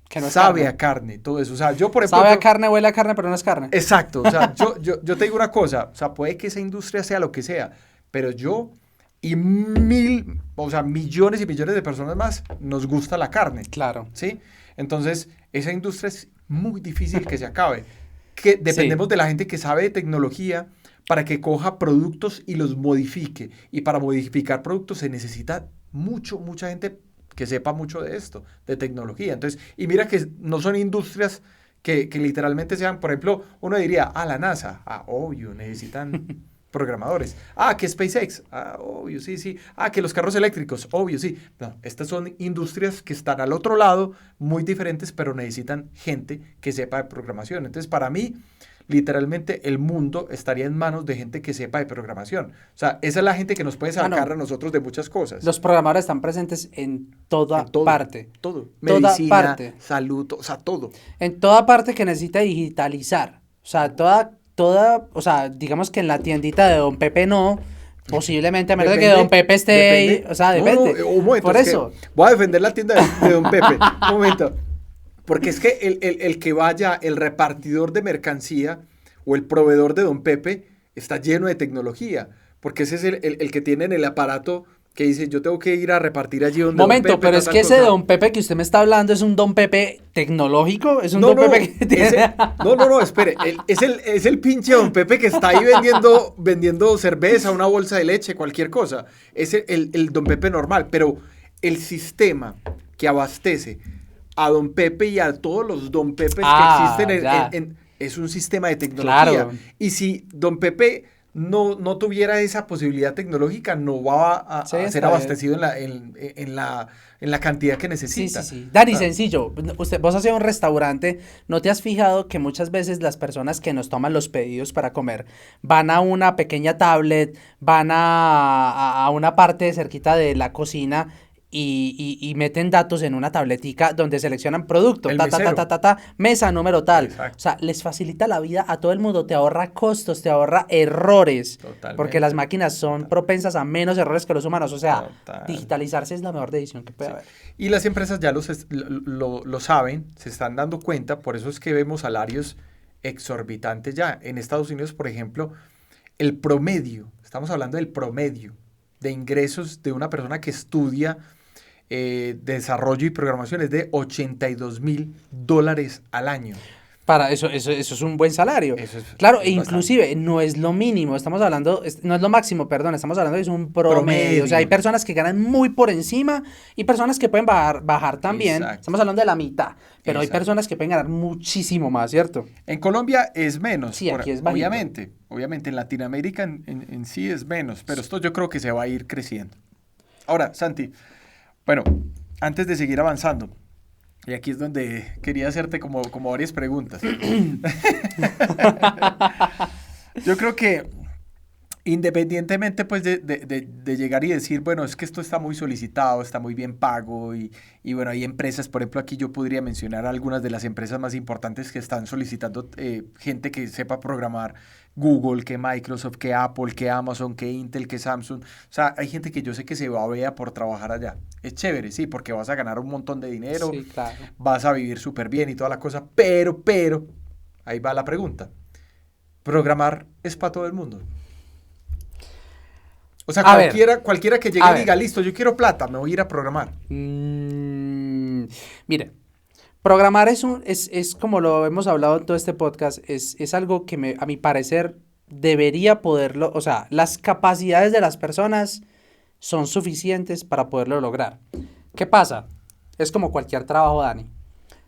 Que no es sabe carne. a carne, todo eso. O sea, yo, por ejemplo... Sabe a carne, huele a carne, pero no es carne. Exacto. O sea, yo te digo una cosa. O sea, puede que esa industria sea lo que sea, pero yo y o sea, millones y millones de personas más nos gusta la carne. Claro. ¿Sí? Entonces, esa industria es muy difícil que se acabe. Que dependemos de la gente que sabe de tecnología para que coja productos y los modifique. Y para modificar productos se necesita mucha gente que sepa mucho de esto, de tecnología. Entonces, y mira que no son industrias que literalmente sean, por ejemplo, uno diría, la NASA, obvio, necesitan programadores. Que SpaceX, obvio, sí. Que los carros eléctricos, obvio, sí. No, estas son industrias que están al otro lado, muy diferentes, pero necesitan gente que sepa de programación. Entonces, para mí, literalmente el mundo estaría en manos de gente que sepa de programación. O sea, esa es la gente que nos puede sacar a nosotros de muchas cosas. Los programadores están presentes en toda parte. Todo. Toda Medicina, parte. salud, o sea, todo. En toda parte que necesita digitalizar. O sea, o sea, digamos que en la tiendita de Don Pepe no, posiblemente a menos de que Don Pepe esté ahí, o sea, depende. Un momento, por eso. Voy a defender la tienda de Don Pepe, un momento. Porque es que el que vaya, el repartidor de mercancía o el proveedor de Don Pepe está lleno de tecnología, porque ese es el que tiene en el aparato que dice, yo tengo que ir a repartir allí donde Momento, Don Pepe, pero es que ese Don Pepe que usted me está hablando es un Don Pepe tecnológico, es un Don Pepe que tiene... No, espere, es el pinche Don Pepe que está ahí vendiendo cerveza, una bolsa de leche, cualquier cosa. Es el Don Pepe normal, pero el sistema que abastece a Don Pepe y a todos los Don Pepes que existen es un sistema de tecnología. Claro. Y si Don Pepe no tuviera esa posibilidad tecnológica, no va a ser abastecido en la cantidad que necesita. Sí. Dani, sencillo. Vos has ido a un restaurante, ¿no te has fijado que muchas veces las personas que nos toman los pedidos para comer van a una pequeña tablet, van a una parte cerquita de la cocina y meten datos en una tabletica donde seleccionan producto, mesa número tal? Exacto. O sea, les facilita la vida a todo el mundo, te ahorra costos, te ahorra errores. Totalmente. Porque las máquinas son propensas a menos errores que los humanos. O sea, digitalizarse es la mejor decisión que puede haber. Y las empresas ya lo saben, se están dando cuenta, por eso es que vemos salarios exorbitantes ya. En Estados Unidos, por ejemplo, el promedio, estamos hablando del promedio de ingresos de una persona que estudia desarrollo y programación es de $82,000 al año. Para eso es un buen salario. Claro, e inclusive no es lo mínimo, estamos hablando, no es lo máximo, perdón, estamos hablando de un promedio. O sea, hay personas que ganan muy por encima y personas que pueden bajar también. Exacto. Estamos hablando de la mitad, pero hay personas que pueden ganar muchísimo más, ¿cierto? En Colombia es menos. Sí, aquí es bajito. Obviamente en Latinoamérica en sí es menos, pero esto yo creo que se va a ir creciendo. Ahora, Santi, bueno, antes de seguir avanzando, y aquí es donde quería hacerte como varias preguntas. Yo creo que independientemente pues de llegar y decir, bueno, es que esto está muy solicitado, está muy bien pago y bueno, hay empresas, por ejemplo, aquí yo podría mencionar algunas de las empresas más importantes que están solicitando gente que sepa programar: Google, que Microsoft, que Apple, que Amazon, que Intel, que Samsung. O sea, hay gente que yo sé que se babea por trabajar allá. Es chévere, sí, porque vas a ganar un montón de dinero, sí, claro, vas a vivir súper bien y toda la cosa, pero, ahí va la pregunta. ¿Programar es para todo el mundo? O sea, cualquiera que llegue y diga, listo, yo quiero plata, me voy a ir a programar. Mire, programar es como lo hemos hablado en todo este podcast, es algo que a mi parecer debería poderlo, o sea, las capacidades de las personas son suficientes para poderlo lograr. ¿Qué pasa? Es como cualquier trabajo, Dani.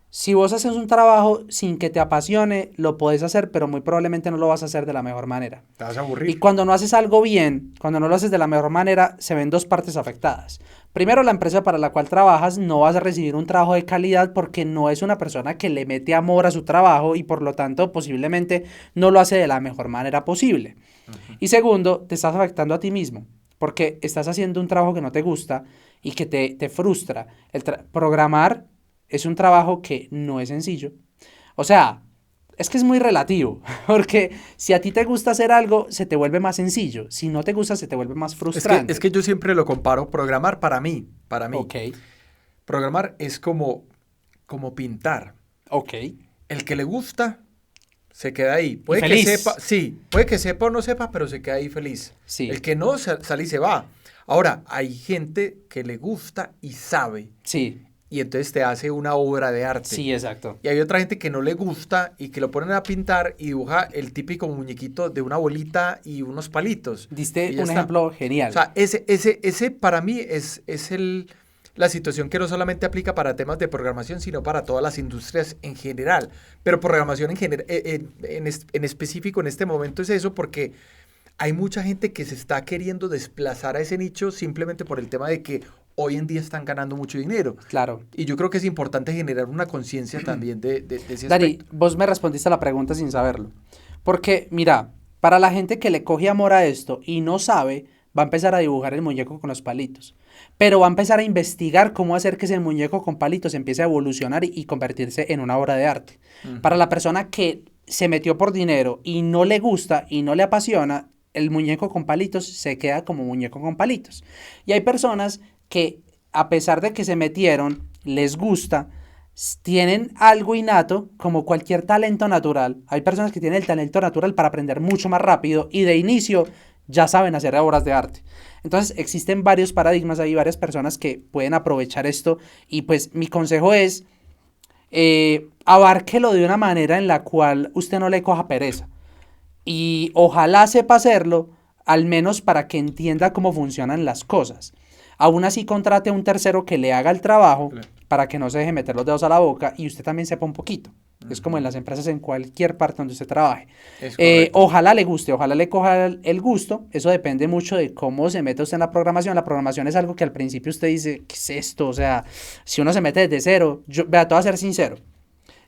Si vos haces un trabajo sin que te apasione, lo podés hacer, pero muy probablemente no lo vas a hacer de la mejor manera. Te vas a aburrir. Y cuando no haces algo bien, cuando no lo haces de la mejor manera, se ven dos partes afectadas. Primero, la empresa para la cual trabajas no vas a recibir un trabajo de calidad porque no es una persona que le mete amor a su trabajo y por lo tanto posiblemente no lo hace de la mejor manera posible. Uh-huh. Y segundo, te estás afectando a ti mismo porque estás haciendo un trabajo que no te gusta y que te frustra. Programar es un trabajo que no es sencillo. O sea, es que es muy relativo, porque si a ti te gusta hacer algo, se te vuelve más sencillo. Si no te gusta, se te vuelve más frustrante. Es que yo siempre lo comparo, programar para mí. Okay. Programar es como pintar. Ok. El que le gusta, se queda ahí. Puede que sepa o no sepa, pero se queda ahí feliz. Sí. El que no, sale y se va. Ahora, hay gente que le gusta y sabe, Sí, y entonces te hace una obra de arte. sí, exacto. Y hay otra gente que no le gusta y que lo ponen a pintar y dibuja el típico muñequito de una bolita y unos palitos. Diste Y ya un está. ejemplo O genial. sea, ese para mí es la situación que no solamente aplica para temas de programación, sino para todas las industrias en general. Pero programación en específico en este momento es eso porque hay mucha gente que se está queriendo desplazar a ese nicho simplemente por el tema de que hoy en día están ganando mucho dinero. Claro. Y yo creo que es importante generar una conciencia también de ese Dani, aspecto. vos me respondiste a la pregunta sin saberlo. Porque, mira, para la gente que le coge amor a esto y no sabe, va a empezar a dibujar el muñeco con los palitos. Pero va a empezar a investigar cómo hacer que ese muñeco con palitos empiece a evolucionar y convertirse en una obra de arte. Para la persona que se metió por dinero y no le gusta y no le apasiona, el muñeco con palitos se queda como muñeco con palitos. Y hay personas que, a pesar de que se metieron, les gusta, tienen algo innato, como cualquier talento natural. Hay personas que tienen el talento natural para aprender mucho más rápido y de inicio ya saben hacer obras de arte. Entonces existen varios paradigmas, hay varias personas que pueden aprovechar esto y pues mi consejo es abárquelo de una manera en la cual usted no le coja pereza y ojalá sepa hacerlo, al menos para que entienda cómo funcionan las cosas. Aún así contrate a un tercero que le haga el trabajo Claro. para que no se deje meter los dedos a la boca y usted también sepa un poquito. Es como en las empresas, en cualquier parte donde usted trabaje. Es correcto. Ojalá le guste, ojalá le coja el gusto. Eso depende mucho de cómo se mete usted en la programación. La programación es algo que al principio usted dice, ¿qué es esto? O sea, si uno se mete desde cero, vea, te voy a ser sincero.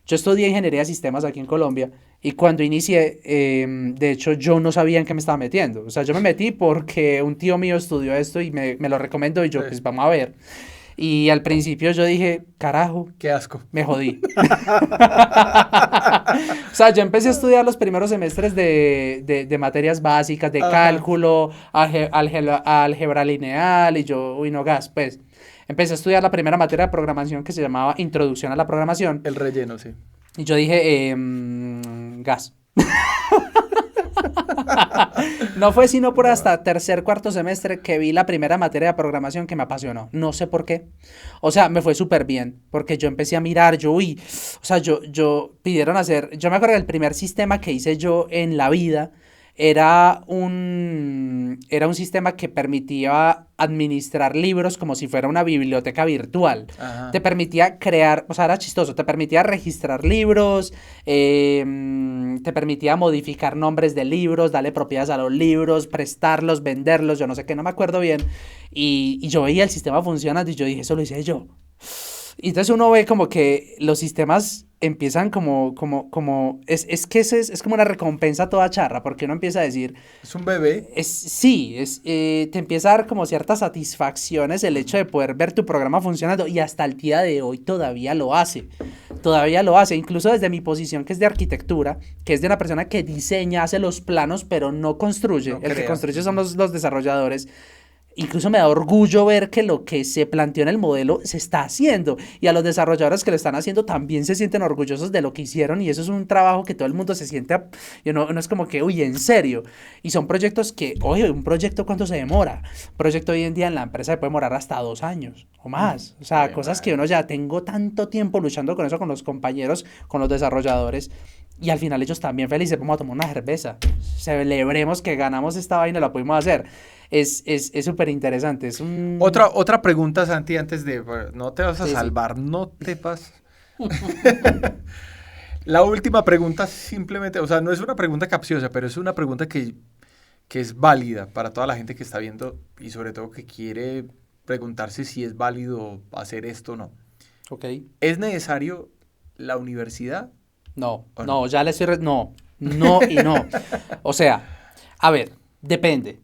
Yo estudié ingeniería de sistemas aquí en Colombia y cuando inicié, de hecho, yo no sabía en qué me estaba metiendo. O sea, yo me metí porque un tío mío estudió esto y me lo recomendó y yo, Sí. pues vamos a ver. Y al principio yo dije, carajo, Qué asco. me jodí. O sea, yo empecé a estudiar los primeros semestres de materias básicas, de Ajá. cálculo, álgebra lineal, y yo, uy, no gas, pues. Empecé a estudiar la primera materia de programación que se llamaba Introducción a la Programación. El relleno, sí. Y yo dije, gas. No fue sino por hasta tercer, cuarto semestre que vi la primera materia de programación que me apasionó. No sé por qué. O sea, me fue súper bien. Porque yo empecé a mirar, yo pidieron hacer. Yo me acuerdo que el primer sistema que hice yo en la vida era un sistema que permitía administrar libros como si fuera una biblioteca virtual. Ajá. Te permitía crear, o sea, era chistoso, te permitía registrar libros, te permitía modificar nombres de libros, darle propiedades a los libros, prestarlos, venderlos, yo no sé qué, no me acuerdo bien. Y yo veía el sistema funcionando y yo dije, eso lo hice yo. Y entonces uno ve como que los sistemas empiezan es que es como una recompensa toda charra, porque uno empieza a decir, Es un bebé. te empieza a dar como ciertas satisfacciones el hecho de poder ver tu programa funcionando y hasta el día de hoy todavía lo hace, incluso desde mi posición que es de arquitectura, que es de una persona que diseña, hace los planos, pero no construye, No el que crea. construye son los desarrolladores. Incluso me da orgullo ver que lo que se planteó en el modelo se está haciendo y a los desarrolladores que lo están haciendo también se sienten orgullosos de lo que hicieron y eso es un trabajo que todo el mundo se siente, no es como que, uy, en serio. Y son proyectos que, oye, un proyecto ¿cuánto se demora? Un proyecto hoy en día en la empresa se puede demorar hasta 2 años o más. O sea, Ay, cosas madre. que uno ya tengo tanto tiempo luchando con eso, con los compañeros, con los desarrolladores. Y al final ellos también felices, vamos a tomar una cerveza. Celebremos que ganamos esta vaina y la pudimos hacer. Es súper interesante. Es un... Otra pregunta, Santi, antes de... No te vas a Sí, sí. salvar, no te vas... La última pregunta simplemente, o sea, no es una pregunta capciosa, pero es una pregunta que es válida para toda la gente que está viendo y sobre todo que quiere preguntarse si es válido hacer esto o no. Ok. ¿Es necesario la universidad? No, ¿O no, no? ya le estoy... No, no y no. O sea, a ver, depende.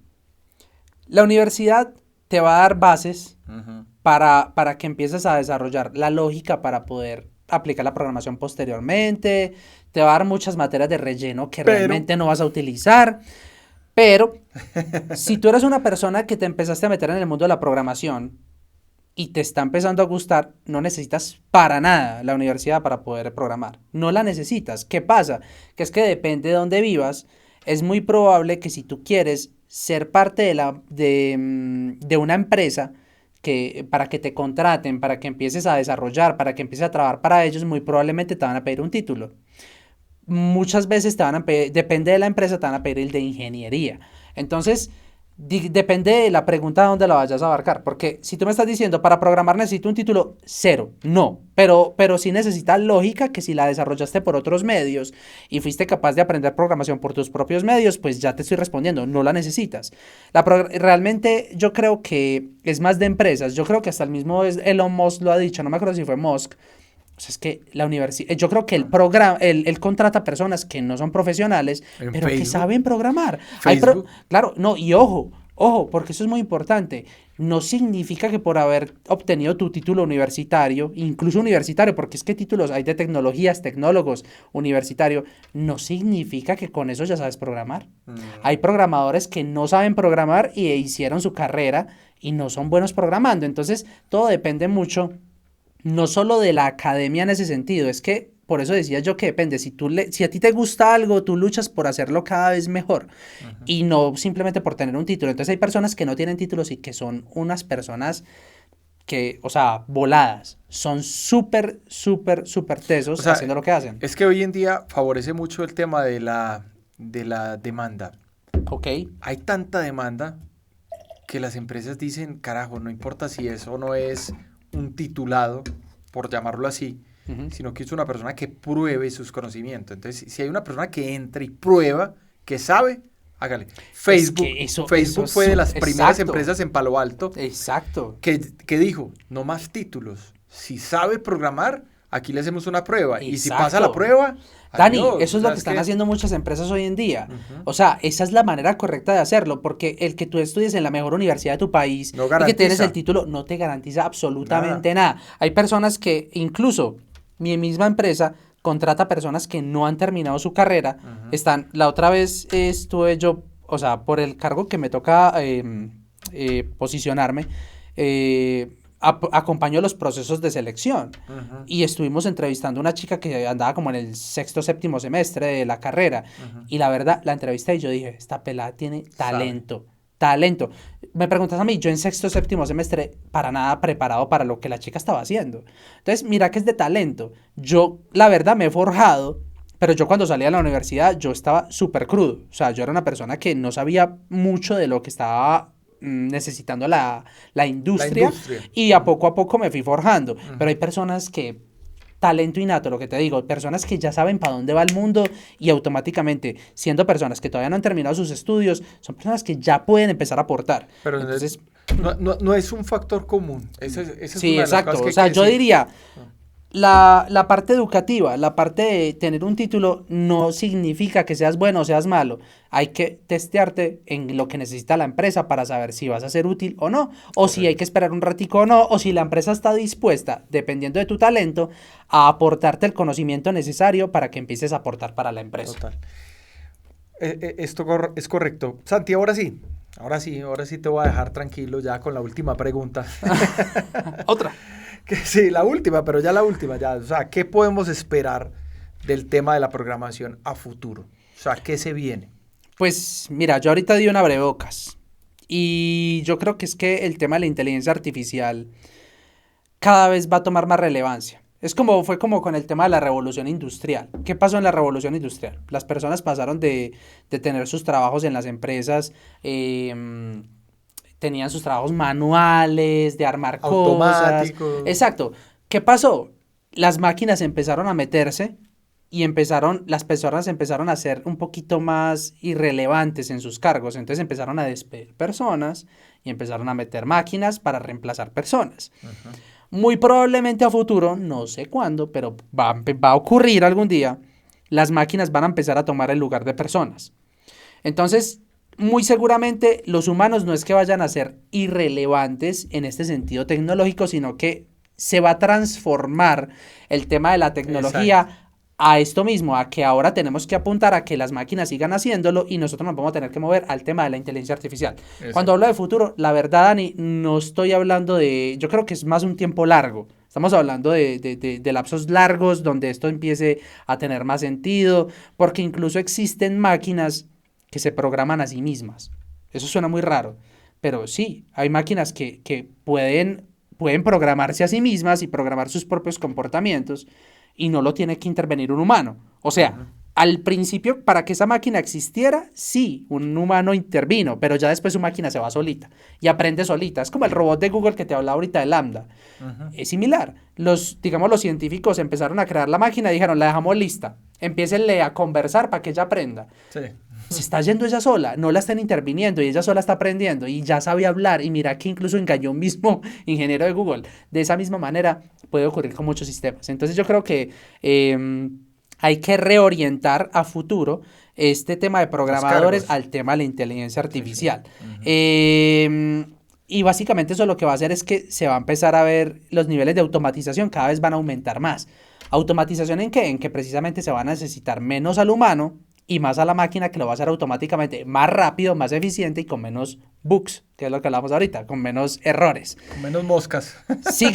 La universidad te va a dar bases Ujú. para que empieces a desarrollar la lógica para poder aplicar la programación posteriormente. Te va a dar muchas materias de relleno que Pero- realmente no vas a utilizar. Pero si tú eres una persona que te empezaste a meter en el mundo de la programación y te está empezando a gustar, no necesitas para nada la universidad para poder programar. No la necesitas. ¿Qué pasa? Que es que depende de dónde vivas. es muy probable que si tú quieres ser parte de una empresa, que, para que te contraten, para que empieces a desarrollar, para que empieces a trabajar para ellos, muy probablemente te van a pedir un título. Muchas veces te van a pedir, depende de la empresa, te van a pedir el de ingeniería. Entonces, depende de la pregunta de dónde la vayas a abarcar. Porque si tú me estás diciendo, para programar necesito un título, cero, no. Pero sí necesitas lógica, que si la desarrollaste por otros medios y fuiste capaz de aprender programación por tus propios medios, pues ya te estoy respondiendo, no la necesitas. Realmente yo creo que es más de empresas. Yo creo que hasta el mismo Elon Musk lo ha dicho, no me acuerdo si fue Musk. O sea, es que la universidad, yo creo que él contrata personas que no son profesionales, En pero que Facebook. saben programar. Facebook. Claro, no, y ojo, porque eso es muy importante. No significa que por haber obtenido tu título universitario, incluso universitario, porque es que títulos hay de tecnologías, tecnólogos, universitario, no significa que con eso ya sabes programar. Hay programadores que no saben programar y hicieron su carrera y no son buenos programando. Entonces, todo depende mucho no solo de la academia en ese sentido, es que por eso decía yo que depende, si a ti te gusta algo, tú luchas por hacerlo cada vez mejor y no simplemente por tener un título. Entonces hay personas que no tienen títulos y que son unas personas que, o sea, voladas, son súper O tesos sea, haciendo lo que hacen. es que hoy en día favorece mucho el tema de la demanda. Ok, Hay tanta demanda que las empresas dicen, carajo, no importa si eso no es un titulado, por llamarlo así, sino que es una persona que pruebe sus conocimientos. Entonces, si hay una persona que entra y prueba, que sabe, hágale. Facebook, que eso Facebook es fue de las primeras exacto. empresas en Palo Alto Exacto. que dijo, no más títulos. Si sabe programar, aquí le hacemos una prueba. Y si Exacto. pasa la prueba, Dani, adiós. eso O es lo sea, que están haciendo muchas empresas hoy en día. Ujú. O sea, esa es la manera correcta de hacerlo, porque el que tú estudies en la mejor universidad de tu país No y que tienes garantiza el título no te garantiza absolutamente nada. Hay personas que, incluso mi misma empresa contrata personas que no han terminado su carrera. La otra vez estuve yo, o sea, por el cargo que me toca posicionarme, acompañó los procesos de selección. Y estuvimos entrevistando a una chica que andaba como en el sexto, séptimo semestre de la carrera. Y la verdad, la entrevisté y yo dije, esta pelada tiene talento. Talento. Me preguntas a mí, yo en sexto, séptimo semestre, para nada preparado para lo que la chica estaba haciendo. Entonces, mira que es de talento. Yo, la verdad, me he forjado, pero yo cuando salí a la universidad, yo estaba súper crudo. O sea, yo era una persona que no sabía mucho de lo que estaba necesitando la industria, y a poco me fui forjando. Pero hay personas que, talento innato, lo que te digo, personas que ya saben para dónde va el mundo y automáticamente, siendo personas que todavía no han terminado sus estudios, son personas que ya pueden empezar a aportar. Pero entonces, no es un factor común. Esa es sí, una de las exacto. cosas que O sea, hay que yo decir. diría, la parte educativa, la parte de tener un título no significa que seas bueno o seas malo. Hay que testearte en lo que necesita la empresa para saber si vas a ser útil o no, o si hay que esperar un ratico o no, o si la empresa está dispuesta, dependiendo de tu talento, a aportarte el conocimiento necesario para que empieces a aportar para la empresa. Total. Esto es correcto. Santi, ahora sí te voy a dejar tranquilo ya con la última pregunta. Otra. Sí, la última, pero ya la última, ya. O sea, ¿qué podemos esperar del tema de la programación a futuro? O sea, ¿qué se viene? Pues mira, yo ahorita di una abrebocas y yo creo que es que el tema de la inteligencia artificial cada vez va a tomar más relevancia. Fue como con el tema de la revolución industrial. ¿Qué pasó en la revolución industrial? Las personas pasaron de tener sus trabajos en las empresas, tenían sus trabajos manuales, de armar cosas. Exacto. ¿Qué pasó? Las máquinas empezaron a meterse y las personas empezaron a ser un poquito más irrelevantes en sus cargos. Entonces empezaron a despedir personas y empezaron a meter máquinas para reemplazar personas. Muy probablemente a futuro, no sé cuándo, pero va a ocurrir algún día, las máquinas van a empezar a tomar el lugar de personas. Entonces, muy seguramente los humanos no es que vayan a ser irrelevantes en este sentido tecnológico, sino que se va a transformar el tema de la tecnología. Exacto. A esto mismo, a que ahora tenemos que apuntar a que las máquinas sigan haciéndolo y nosotros nos vamos a tener que mover al tema de la inteligencia artificial. Exacto. Cuando hablo de futuro, la verdad, Dani, no estoy hablando yo creo que es más un tiempo largo. Estamos hablando de lapsos largos donde esto empiece a tener más sentido, porque incluso existen máquinas que se programan a sí mismas. Eso suena muy raro, pero sí, hay máquinas que pueden programarse a sí mismas y programar sus propios comportamientos y no lo tiene que intervenir un humano. O sea, Ujú. al principio, para que esa máquina existiera, sí, un humano intervino, pero ya después su máquina se va solita y aprende solita. Es como el robot de Google que te hablaba ahorita de Lambda. Ujú. Es similar. Digamos, los científicos empezaron a crear la máquina y dijeron, la dejamos lista. Empiecenle a conversar para que ella aprenda. Sí. Se está yendo ella sola, no la están interviniendo y ella sola está aprendiendo y ya sabe hablar. Y mira que incluso engañó un mismo ingeniero de Google. De esa misma manera puede ocurrir con muchos sistemas. Entonces yo creo que hay que reorientar a futuro este tema de Los programadores cargos. al tema de la inteligencia Sí, sí. artificial. Ujú. Y básicamente eso lo que va a hacer es que se va a empezar a ver los niveles de automatización cada vez van a aumentar más. ¿Automatización en qué? En que precisamente se va a necesitar menos al humano y más a la máquina que lo va a hacer automáticamente más rápido, más eficiente y con menos bugs, que es lo que hablamos ahorita, con menos errores. Con menos moscas. Sí,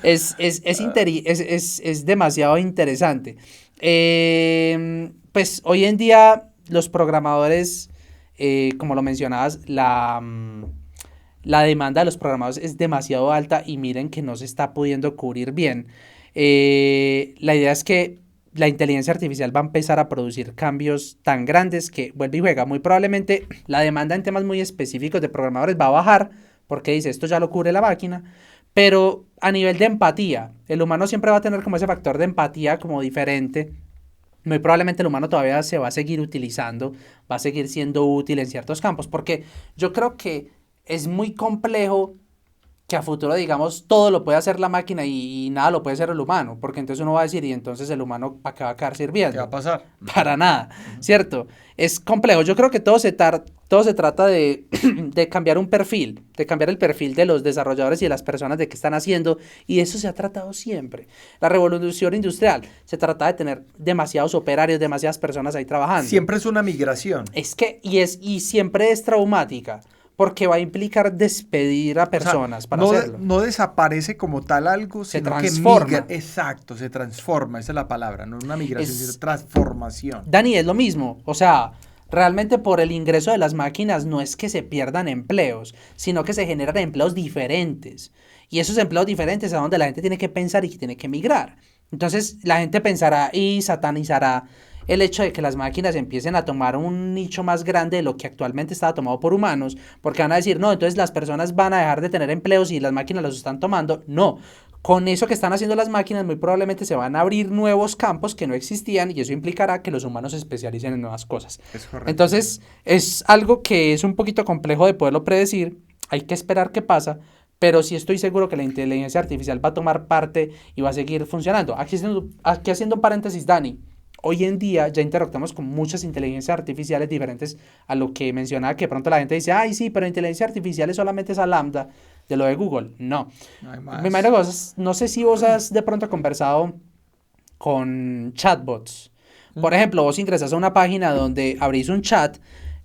es demasiado interesante. Pues hoy en día los programadores, como lo mencionabas, la demanda de los programadores es demasiado alta y miren que no se está pudiendo cubrir bien. La idea es que la inteligencia artificial va a empezar a producir cambios tan grandes que vuelve y juega. Muy probablemente la demanda en temas muy específicos de programadores va a bajar porque dice esto ya lo cubre la máquina, pero a nivel de empatía, el humano siempre va a tener como ese factor de empatía como diferente. Muy probablemente el humano todavía se va a seguir utilizando, va a seguir siendo útil en ciertos campos, porque yo creo que es muy complejo que a futuro, digamos, todo lo puede hacer la máquina y nada lo puede hacer el humano, porque entonces uno va a decir, y entonces el humano, ¿para qué va a quedar ¿Qué va a sirviendo? pasar? Para nada, ¿cierto? Es complejo. Yo creo que todo se trata de, de cambiar un perfil, de cambiar el perfil de los desarrolladores y de las personas de qué están haciendo, y de eso se ha tratado siempre. La revolución industrial se trata de tener demasiados operarios, demasiadas personas ahí trabajando. Siempre es una migración. Es que, y siempre es traumática, porque va a implicar despedir a O sea, personas para no, hacerlo. no desaparece como tal algo, Se sino transforma. que migra. Exacto, se transforma, esa es la palabra, no una migración, sino Es, transformación. Dani, es lo mismo. O sea, realmente por el ingreso de las máquinas no es que se pierdan empleos, sino que se generan empleos diferentes. Y esos empleos diferentes es donde la gente tiene que pensar y que tiene que migrar. Entonces, la gente pensará y satanizará el hecho de que las máquinas empiecen a tomar un nicho más grande de lo que actualmente estaba tomado por humanos, porque van a decir, no, entonces las personas van a dejar de tener empleos y las máquinas los están tomando. No, con eso que están haciendo las máquinas muy probablemente se van a abrir nuevos campos que no existían y eso implicará que los humanos se especialicen en nuevas cosas. Es correcto. Entonces, es algo que es un poquito complejo de poderlo predecir, hay que esperar qué pasa, pero sí estoy seguro que la inteligencia artificial va a tomar parte y va a seguir funcionando. Aquí haciendo un paréntesis, Dani, hoy en día ya interactuamos con muchas inteligencias artificiales diferentes a lo que mencionaba, que de pronto la gente dice, ay, sí, pero inteligencia artificial es solamente esa lambda de lo de Google. No. No hay Me más. imagino que no sé si vos has de pronto conversado con chatbots. Por ejemplo, vos ingresas a una página donde abrís un chat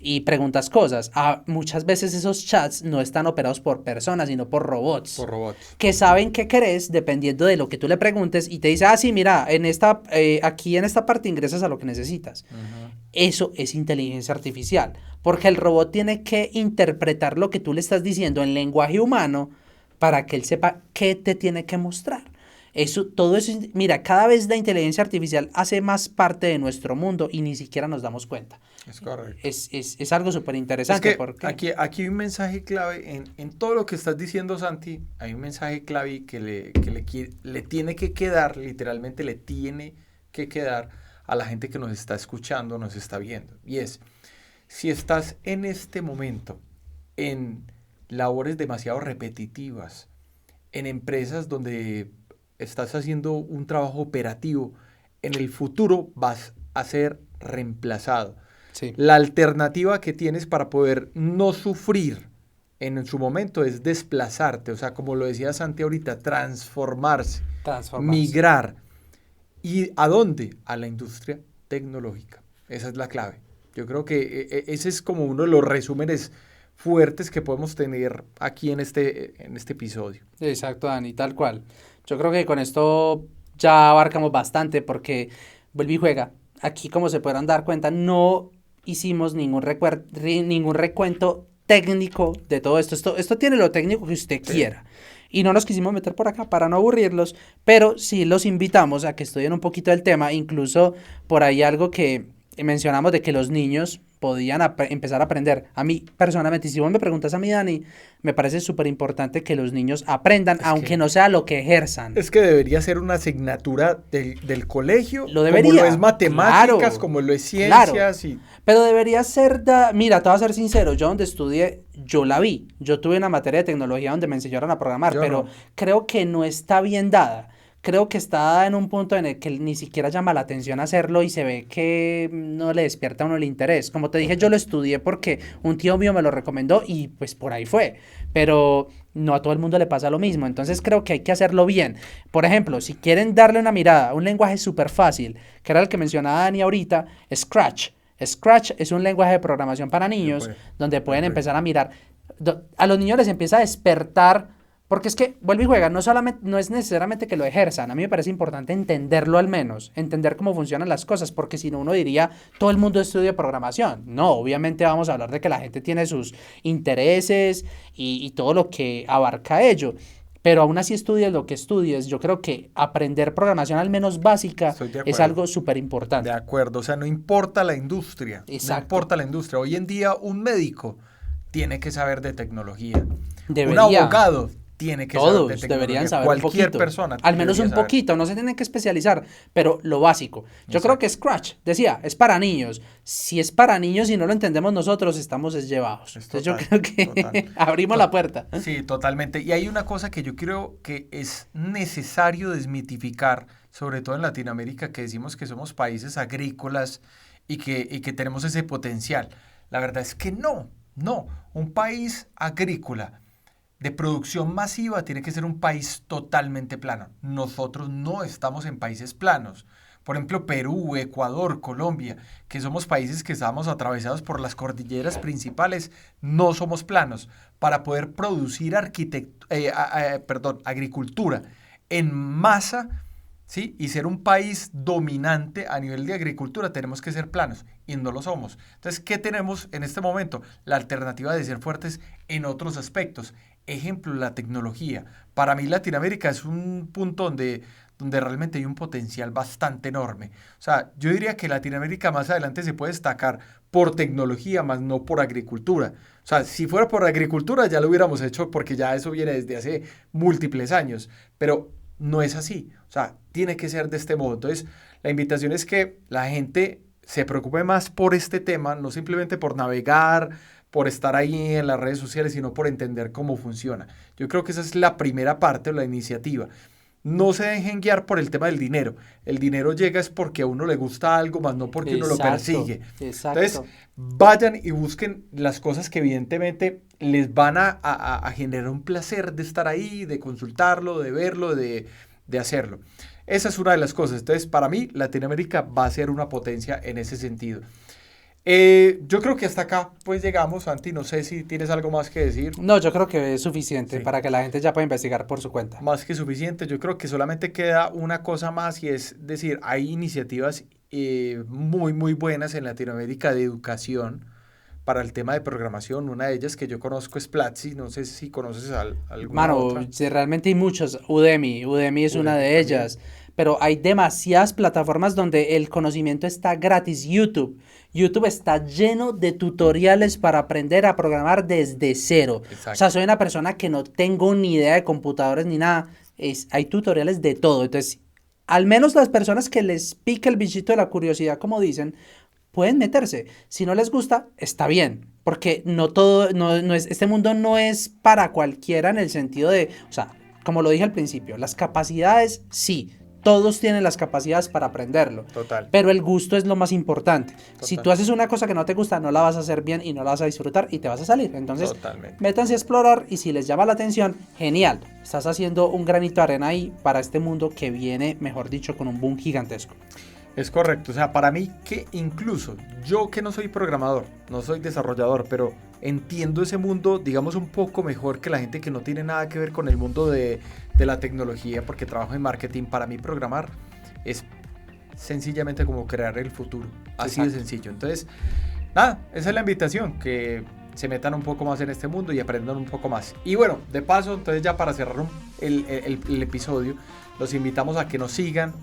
y preguntas cosas. Muchas veces esos chats no están operados por personas, sino por robots. Por robots. Que saben qué querés dependiendo de lo que tú le preguntes y te dice, sí, mira, aquí en esta parte ingresas a lo que necesitas. Eso es inteligencia artificial, porque el robot tiene que interpretar lo que tú le estás diciendo en lenguaje humano para que él sepa qué te tiene que mostrar. Todo eso, mira, cada vez la inteligencia artificial hace más parte de nuestro mundo y ni siquiera nos damos cuenta. Es correcto. Es algo súper interesante. Es que porque aquí hay un mensaje clave en todo lo que estás diciendo, Santi. Hay un mensaje clave que le tiene que quedar, literalmente le tiene que quedar a la gente que nos está escuchando, nos está viendo. Y es, si estás en este momento en labores demasiado repetitivas, en empresas donde estás haciendo un trabajo operativo, en el futuro vas a ser reemplazado. sí. La alternativa que tienes para poder no sufrir en su momento es desplazarte, o sea, como lo decía Santi ahorita, transformarse, migrar. ¿Y a dónde? A la industria tecnológica. Esa es la clave. Yo creo que ese es como uno de los resúmenes fuertes que podemos tener aquí en este episodio. Exacto, Dani, tal cual. Yo creo que con esto ya abarcamos bastante porque vuelve y juega. aquí como se podrán dar cuenta, no hicimos ningún recuento técnico de todo esto. Esto tiene lo técnico que usted quiera. Y no nos quisimos meter por acá para no aburrirlos, pero sí los invitamos a que estudien un poquito el tema. Incluso por ahí algo que mencionamos de que los niños podían empezar a aprender. A mí, personalmente, si vos me preguntas a mí, Dani, me parece súper importante que los niños aprendan, aunque no sea lo que ejerzan. Es que debería ser una asignatura del colegio, lo debería, como lo es matemáticas, claro, como lo es ciencias. Claro. Pero debería ser, mira, te voy a ser sincero, yo donde estudié, yo la vi. Yo tuve una materia de tecnología donde me enseñaron a programar, pero creo que no está bien dada. Creo que está en un punto en el que ni siquiera llama la atención hacerlo y se ve que no le despierta a uno el interés. Como te dije, yo lo estudié porque un tío mío me lo recomendó y pues por ahí fue. Pero no a todo el mundo le pasa lo mismo. Entonces creo que hay que hacerlo bien. Por ejemplo, si quieren darle una mirada a un lenguaje súper fácil, que era el que mencionaba Dani ahorita, Scratch. Scratch es un lenguaje de programación para niños donde pueden empezar a mirar. A los niños les empieza a despertar. Porque es que, vuelve y juega, no es necesariamente que lo ejerzan. A mí me parece importante entenderlo al menos, entender cómo funcionan las cosas, porque si no uno diría, todo el mundo estudia programación. No, obviamente vamos a hablar de que la gente tiene sus intereses y todo lo que abarca ello. Pero aún así estudies lo que estudies, yo creo que aprender programación al menos básica es algo súper importante. De acuerdo, o sea, no importa la industria. Exacto. No importa la industria. Hoy en día un médico tiene que saber de tecnología. Debería. Un abogado tiene que Todos saber de tecnología. Deberían saber Cualquier un poquito. Persona al menos un poquito, no se tienen que especializar, pero lo básico. Yo creo que Scratch, decía, es para niños. Si es para niños y no lo entendemos nosotros, estamos llevados. Entonces yo creo que abrimos la puerta. Sí, totalmente. Y hay una cosa que yo creo que es necesario desmitificar, sobre todo en Latinoamérica, que decimos que somos países agrícolas y que tenemos ese potencial. La verdad es que no. Un país agrícola de producción masiva tiene que ser un país totalmente plano. Nosotros no estamos en países planos. Por ejemplo, Perú, Ecuador, Colombia, que somos países que estamos atravesados por las cordilleras principales, no somos planos. Para poder producir agricultura en masa, ¿sí? Y ser un país dominante a nivel de agricultura, tenemos que ser planos y no lo somos. Entonces, ¿qué tenemos en este momento? La alternativa de ser fuertes en otros aspectos. Ejemplo, la tecnología. Para mí Latinoamérica es un punto donde realmente hay un potencial bastante enorme. O sea, yo diría que Latinoamérica más adelante se puede destacar por tecnología, más no por agricultura. O sea, si fuera por agricultura ya lo hubiéramos hecho porque ya eso viene desde hace múltiples años. Pero no es así. O sea, tiene que ser de este modo. Entonces, la invitación es que la gente se preocupe más por este tema, no simplemente por navegar, por estar ahí en las redes sociales, sino por entender cómo funciona. Yo creo que esa es la primera parte de la iniciativa. No se dejen guiar por el tema del dinero. El dinero llega es porque a uno le gusta algo, más no porque uno lo persigue. Exacto. Entonces, vayan y busquen las cosas que evidentemente les van a generar un placer de estar ahí, de consultarlo, de verlo, de hacerlo. Esa es una de las cosas. Entonces, para mí, Latinoamérica va a ser una potencia en ese sentido. Yo creo que hasta acá pues llegamos, Santi, no sé si tienes algo más que decir. No, yo creo que es suficiente para que la gente ya pueda investigar por su cuenta. Más que suficiente, yo creo que solamente queda una cosa más y es decir, hay iniciativas muy muy buenas en Latinoamérica de educación para el tema de programación. Una de ellas que yo conozco es Platzi, no sé si conoces alguna otra. Realmente hay muchos. Udemy es una de ellas. Pero hay demasiadas plataformas donde el conocimiento está gratis. YouTube está lleno de tutoriales para aprender a programar desde cero. Exacto. O sea, soy una persona que no tengo ni idea de computadores ni nada. Hay tutoriales de todo. Entonces, al menos las personas que les pica el bichito de la curiosidad, como dicen, pueden meterse. Si no les gusta, está bien. Porque este mundo no es para cualquiera en el sentido de, o sea, como lo dije al principio, las capacidades sí. Todos tienen las capacidades para aprenderlo. Total. Pero el gusto es lo más importante. Total. Si tú haces una cosa que no te gusta, no la vas a hacer bien y no la vas a disfrutar y te vas a salir. Entonces, métanse a explorar y si les llama la atención, genial. Estás haciendo un granito de arena ahí para este mundo que viene, mejor dicho, con un boom gigantesco. Es correcto. O sea, para mí que incluso yo que no soy programador, no soy desarrollador, pero entiendo ese mundo, digamos, un poco mejor que la gente que no tiene nada que ver con el mundo de la tecnología, porque trabajo en marketing. Para mí programar es sencillamente como crear el futuro. Así Exacto. de sencillo. Entonces, nada, esa es la invitación, que se metan un poco más en este mundo y aprendan un poco más. Y bueno, de paso, entonces ya para cerrar el episodio, los invitamos a que nos sigan,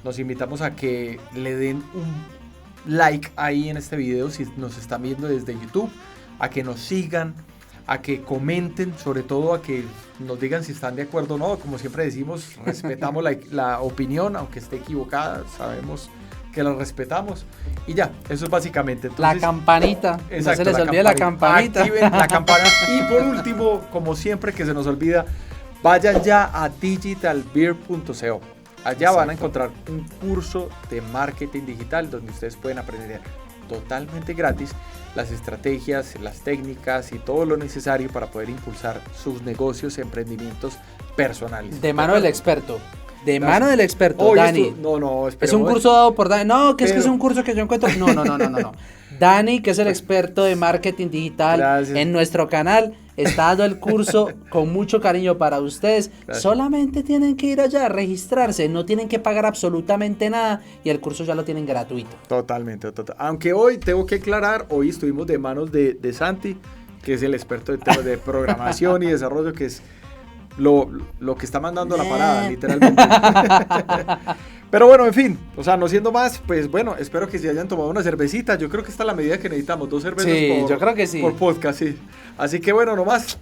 los invitamos a que le den un like ahí en este video si nos están viendo desde YouTube, a que nos sigan, a que comenten, sobre todo a que nos digan si están de acuerdo o no. Como siempre decimos, respetamos la opinión, aunque esté equivocada, sabemos que la respetamos. Y ya, eso es básicamente. La campanita, exacto, no se les olvide la campanita. Activen la campana. Y por último, como siempre que se nos olvida, vayan ya a digitalbeer.co. Allá van a encontrar un curso de marketing digital donde ustedes pueden aprender totalmente gratis las estrategias, las técnicas y todo lo necesario para poder impulsar sus negocios, emprendimientos personales. De mano del experto. De Gracias. mano del experto, Oh, Dani. no, Es un curso dado por Dani. No, que es Pero- un curso que yo encuentro. No. Dani, que es el experto de marketing digital Gracias. en nuestro canal, está dando el curso con mucho cariño para ustedes. Gracias. Solamente tienen que ir allá a registrarse, no tienen que pagar absolutamente nada y el curso ya lo tienen gratuito. Totalmente. Aunque hoy tengo que aclarar, hoy estuvimos de manos de Santi, que es el experto de temas de programación y desarrollo, que es lo que está mandando la parada, literalmente. Pero bueno, en fin, o sea, no siendo más, pues bueno, espero que se hayan tomado una cervecita. Yo creo que esta es la medida que necesitamos, 2 cervezas Sí, yo creo que sí. por podcast, sí. Así que bueno, nomás,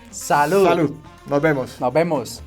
Salud. salud, nos vemos. Nos vemos.